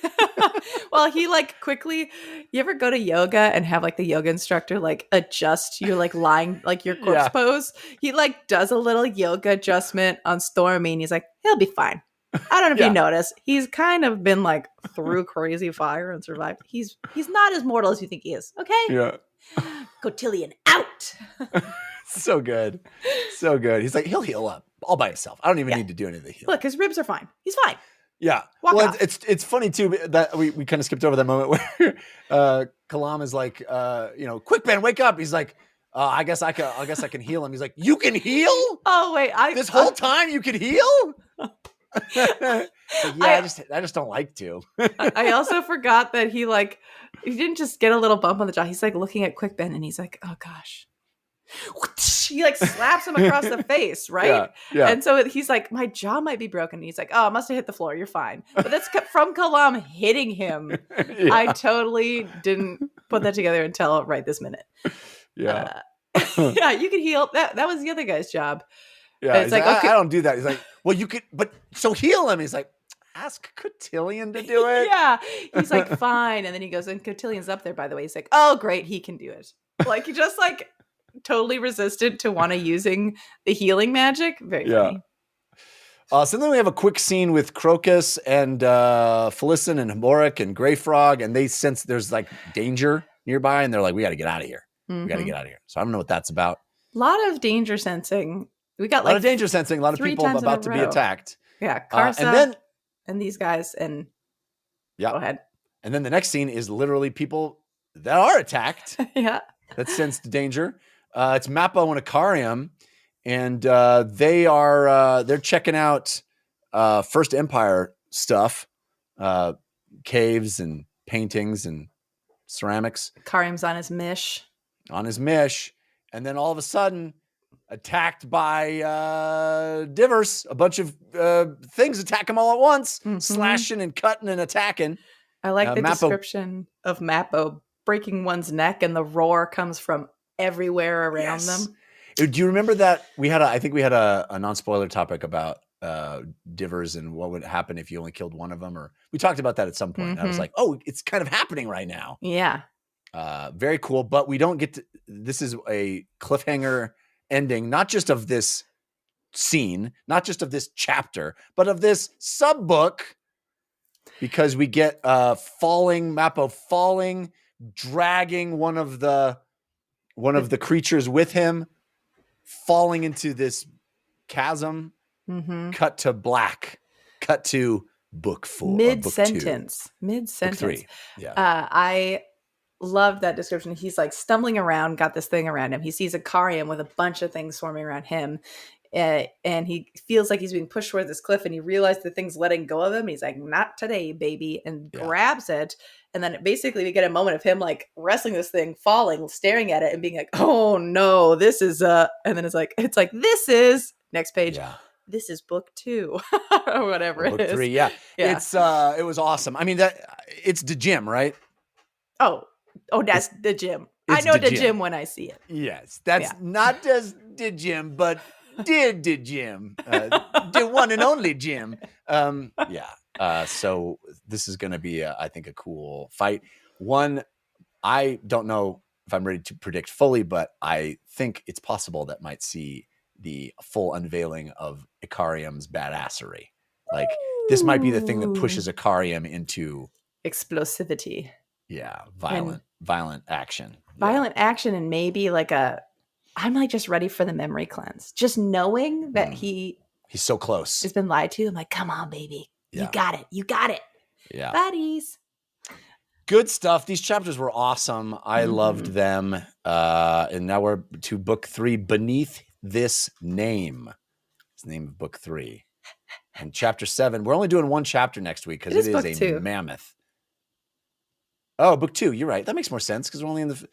Well, he like quickly, you ever go to yoga and have like the yoga instructor like adjust your like lying, like your corpse pose? He like does a little yoga adjustment on Stormy and he's like, he'll be fine. I don't know if you notice. He's kind of been like through crazy fire and survived. He's not as mortal as you think he is. Okay. Yeah. Cotillion out. So good. So good. He's like, he'll heal up all by himself. I don't even need to do any of the healing. Look, his ribs are fine. He's fine. Yeah. Well, it's funny too that we kind of skipped over that moment where Kalam is like, Quick Ben, wake up. He's like, I guess I can heal him. He's like, you can heal? Oh wait, this whole time you can heal? It's like, yeah, I just don't like to. I also forgot that he didn't just get a little bump on the jaw. He's like looking at Quickben and he's like, oh gosh. He like slaps him across the face, right? Yeah. And so he's like, my jaw might be broken. And he's like, oh, I must have hit the floor. You're fine. But that's from Kalam hitting him. Yeah. I totally didn't put that together until right this minute. Yeah. Yeah, you could heal. That was the other guy's job. Yeah. It's like, okay. I don't do that. He's like, well, you could, but so heal him. He's like, ask Cotillion to do it. Yeah. He's like, fine. And then he goes, and Cotillion's up there, by the way. He's like, oh, great. He can do it. Like, he just like totally resistant to want to using the healing magic. Very funny. So then we have a quick scene with Crocus and Felicin and Hamoric and Grey Frog, and they sense there's like danger nearby, and they're like, we got to get out of here. Mm-hmm. We got to get out of here. So I don't know what that's about. A lot of danger sensing. We got a lot like of danger sensing, a lot of people about to be attacked. Yeah, Karsa and these guys, and go ahead. And then the next scene is literally people that are attacked. Yeah. That sensed danger. It's Mappo and Icarium, and they're checking out First Empire stuff, caves and paintings and ceramics. Icarium's on his mish. And then all of a sudden, attacked by divers, a bunch of things attack them all at once, slashing and cutting and attacking. I like the description of Mappo breaking one's neck, and the roar comes from everywhere around them. Do you remember that I think we had a non-spoiler topic about divers and what would happen if you only killed one of them, or we talked about that at some point. I was like, oh, it's kind of happening right now. Yeah. Very cool, but we don't get to, this is a cliffhanger ending, not just of this scene, not just of this chapter, but of this sub book, because we get Mappo falling, dragging one of the creatures with him, falling into this chasm. Cut to black. Cut to book 4. Mid-sentence. Book 3. Yeah. I loved that description. He's like stumbling around, got this thing around him. He sees Icarium with a bunch of things swarming around him. And he feels like he's being pushed towards this cliff, and he realized the thing's letting go of him. He's like, not today, baby, and grabs it. And then basically we get a moment of him like wrestling this thing, falling, staring at it, and being like, oh no, this is and then it's like, this is next page. Yeah. This is book 2 or whatever book it is. 3. Yeah. It's it was awesome. I mean, it's the gym, right? Oh, that's the gym. I know the gym when I see it. Yes. That's not just the gym, but did the gym. The one and only gym. So this is going to be, I think, a cool fight. One, I don't know if I'm ready to predict fully, but I think it's possible that might see the full unveiling of Icarium's badassery. Like, this might be the thing that pushes Icarium into explosivity. Yeah, violent action. Violent action, and maybe like I'm like just ready for the memory cleanse. Just knowing that he's so close. Has been lied to. I'm like, come on, baby. Yeah. You got it. Yeah. Buddies. Good stuff. These chapters were awesome. I loved them. And now we're to book 3, Beneath This Name. It's the name of book 3. And chapter 7. We're only doing one chapter next week because it is a mammoth. Oh, book 2. You're right. That makes more sense because we're only in the...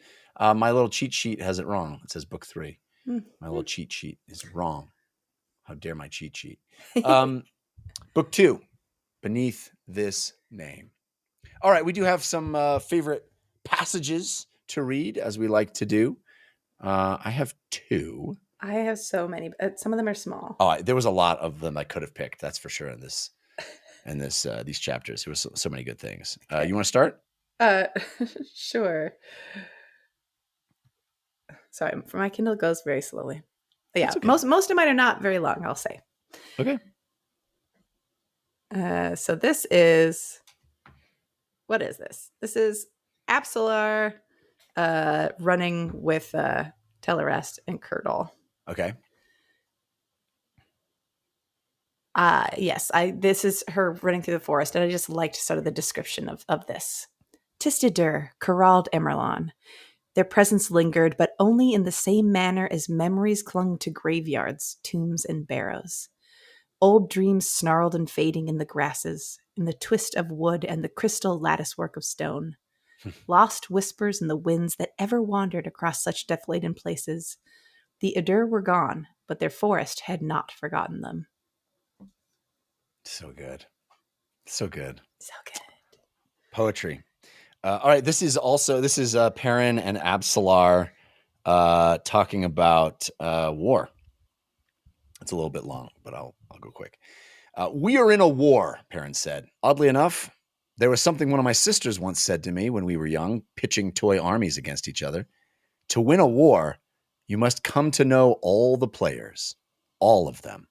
my little cheat sheet has it wrong. It says book 3. My little cheat sheet is wrong. How dare my cheat sheet. Book 2, Beneath This Name. All right, we do have some favorite passages to read, as we like to do. I have 2. I have so many. Some of them are small. Oh, there was a lot of them I could have picked. That's for sure in this these chapters. There was so many good things. Okay. You want to start? Sure. Sorry, my Kindle goes very slowly. But yeah, okay. Most of mine are not very long, I'll say. Okay. So this is... What is this? This is Apsalar running with Telerest and Curdle. Okay. Yes, this is her running through the forest, and I just liked sort of the description of this. Tistidur corralled Emerlon. Their presence lingered, but only in the same manner as memories clung to graveyards, tombs, and barrows. Old dreams snarled and fading in the grasses, in the twist of wood and the crystal latticework of stone. Lost whispers in the winds that ever wandered across such death-laden places. The Adur were gone, but their forest had not forgotten them. So good. So good. So good. Poetry. All right. This is Perrin and Absalar talking about war. It's a little bit long, but I'll go quick. We are in a war, Perrin said. Oddly enough, there was something one of my sisters once said to me when we were young, pitching toy armies against each other. To win a war, you must come to know all the players, all of them.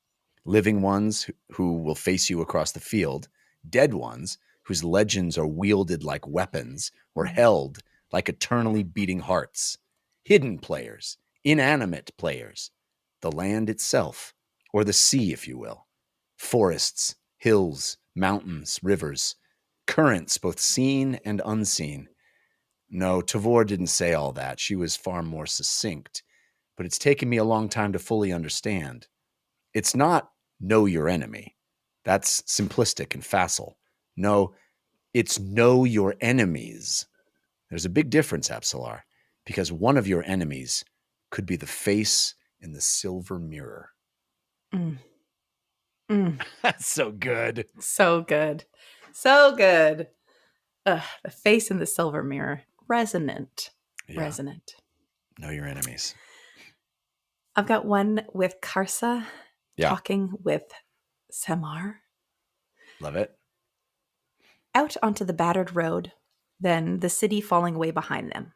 Living ones who will face you across the field, dead ones whose legends are wielded like weapons or held like eternally beating hearts. Hidden players, inanimate players, the land itself, or the sea, if you will. Forests, hills, mountains, rivers, currents both seen and unseen. No, Tavore didn't say all that. She was far more succinct, but it's taken me a long time to fully understand. It's not know your enemy. That's simplistic and facile. No, it's know your enemies. There's a big difference, Absalar, because one of your enemies could be the face in the silver mirror. That's so good. So good. So good. The face in the silver mirror. Resonant. Yeah. Resonant. Know your enemies. I've got one with Karsa talking with Samar. Love it. Out onto the battered road, then the city falling away behind them.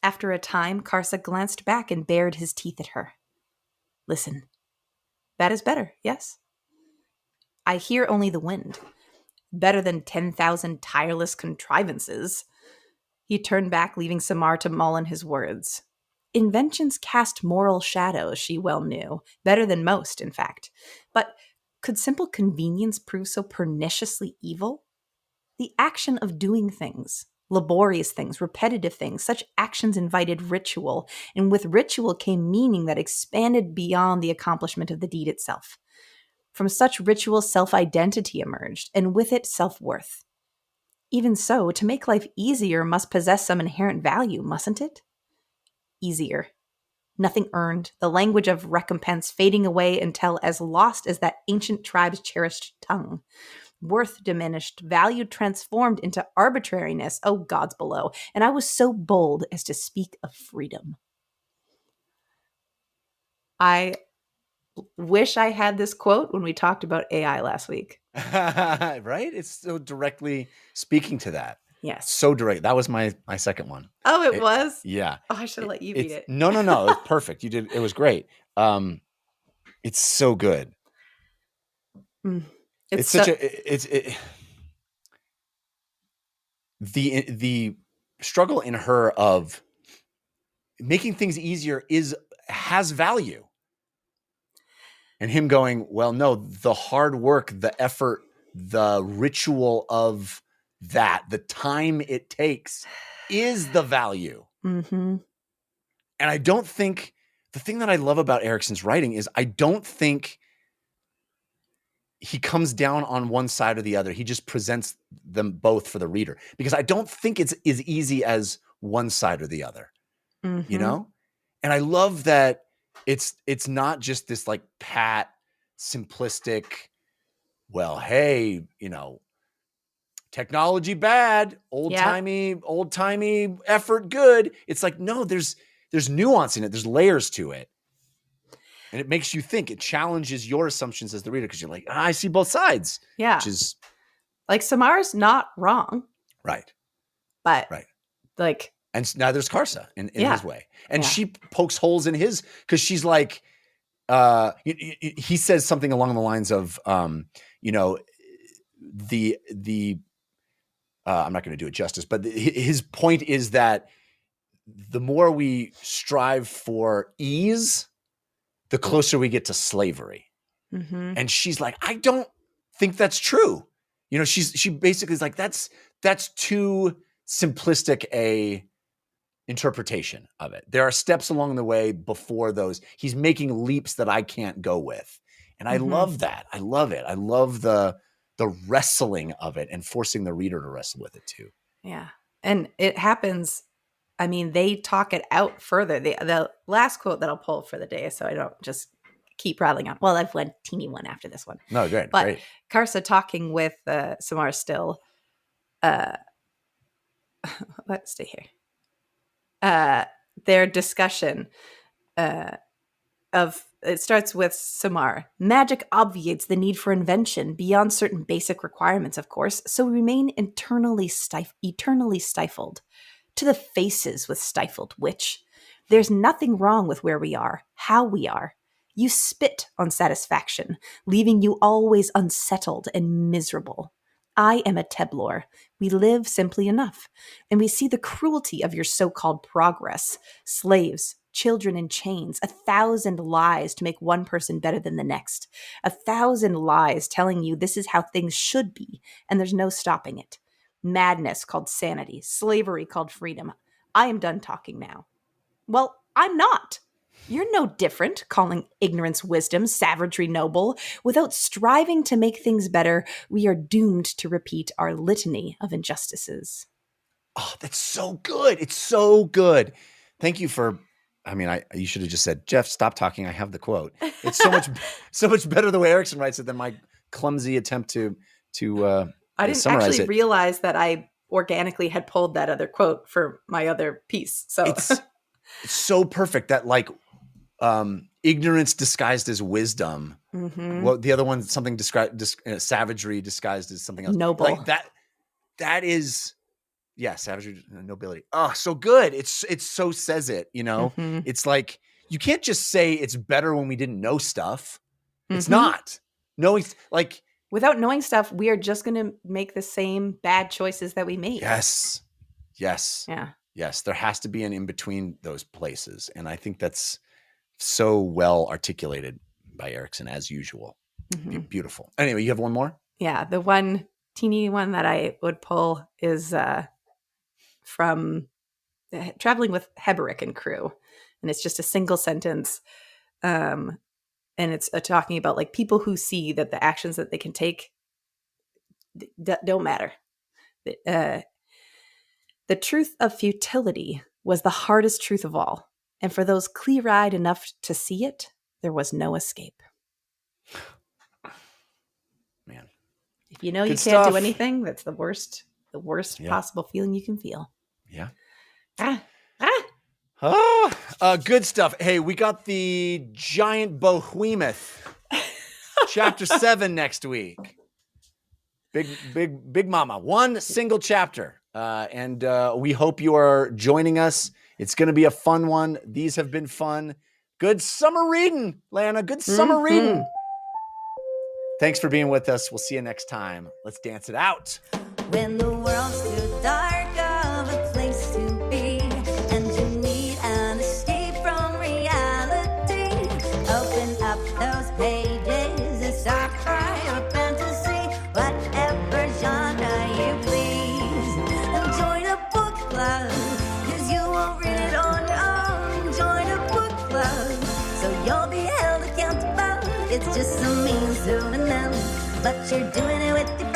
After a time, Karsa glanced back and bared his teeth at her. Listen. That is better, yes? I hear only the wind. Better than 10,000 tireless contrivances. He turned back, leaving Samar to mull on his words. Inventions cast moral shadows, she well knew. Better than most, in fact. But could simple convenience prove so perniciously evil? The action of doing things, laborious things, repetitive things, such actions invited ritual, and with ritual came meaning that expanded beyond the accomplishment of the deed itself. From such ritual, self-identity emerged, and with it, self-worth. Even so, to make life easier must possess some inherent value, mustn't it? Easier. Nothing earned, the language of recompense fading away until as lost as that ancient tribe's cherished tongue. Worth diminished, value transformed into arbitrariness, oh gods below, and I was so bold as to speak of freedom. I wish I had this quote when we talked about AI last week. Right? It's so directly speaking to that. Yes. So direct. That was my second one. Oh, it was? Yeah. Oh, I should have let you read it. No. It's perfect. You did. It was great. It's so good. The struggle in her of making things easier has value. And him going, well, no, the hard work, the effort, the ritual of that, the time it takes is the value. Mm-hmm. And I don't think, the thing that I love about Erikson's writing is I don't think he comes down on one side or the other. He just presents them both for the reader, because I don't think it's as easy as one side or the other, you know? And I love that it's not just this like pat, simplistic, well, hey, you know, technology bad, old-timey effort good. It's like, no, there's nuance in it. There's layers to it. And it makes you think. It challenges your assumptions as the reader, because you're like, I see both sides. Yeah. Which is like Samar's not wrong. Right. But like, and now there's Karsa in his way. And she pokes holes in his, because she's like, he says something along the lines of, you know, the I'm not going to do it justice, but his point is that the more we strive for ease, the closer we get to slavery. Mm-hmm. And she's like, I don't think that's true. You know, she basically is like, that's too simplistic a interpretation of it. There are steps along the way before those. He's making leaps that I can't go with. And I love that. I love it. I love the wrestling of it and forcing the reader to wrestle with it too. Yeah. And it happens. I mean, they talk it out further. The last quote that I'll pull for the day, so I don't just keep rattling on. Well, I've one teeny one after this one. No, great. But Great. Karsa talking with Samar still. Let's stay here. Their discussion of it starts with Samar. Magic obviates the need for invention beyond certain basic requirements, of course, so we remain eternally stifled. To the faces with stifled witch. There's nothing wrong with where we are, how we are. You spit on satisfaction, leaving you always unsettled and miserable. I am a Teblor. We live simply enough, and we see the cruelty of your so-called progress. Slaves, children in chains, 1,000 lies to make one person better than the next. 1,000 lies telling you this is how things should be, and there's no stopping it. Madness called sanity, slavery called freedom. I am done talking now. Well, I'm not. You're no different, calling ignorance wisdom, savagery noble. Without striving to make things better, we are doomed to repeat our litany of injustices. Oh, that's so good. It's so good. Thank you for, you should have just said, Jeff, stop talking. I have the quote. It's so much better the way Erikson writes it than my clumsy attempt to I didn't actually realize that I organically had pulled that other quote for my other piece. So it's so perfect that ignorance disguised as wisdom. Well, the other one, something savagery disguised as something else. Noble. Like that is, savagery, nobility. Oh, so good. It's so says it, It's like, you can't just say it's better when we didn't know stuff. It's not. Knowing, without knowing stuff, we are just going to make the same bad choices that we made. Yes. Yeah. Yes. There has to be an in between those places. And I think that's so well articulated by Erikson as usual. Beautiful. Anyway, you have one more? Yeah. The one teeny one that I would pull is from Traveling with Heberick and Crew. And it's just a single sentence. And it's talking about people who see that the actions that they can take don't matter. The truth of futility was the hardest truth of all. And for those clear-eyed enough to see it, there was no escape. Man. If you know you Good can't stuff. do anything, that's the worst possible feeling you can feel. Yeah. Good stuff. Hey, we got the giant behemoth chapter 7 next week. Big mama. One single chapter. And we hope you are joining us. It's going to be a fun one. These have been fun. Good summer reading, Lana. Good summer reading. Thanks for being with us. We'll see you next time. Let's dance it out. When the world's too dark of a place to be, and you need an escape from reality, open up those pages and start your fantasy, whatever genre you please. And join a book club, 'cause you won't read it on your own. Join a book club, so you'll be held accountable. It's just a means to an end, but you're doing it with your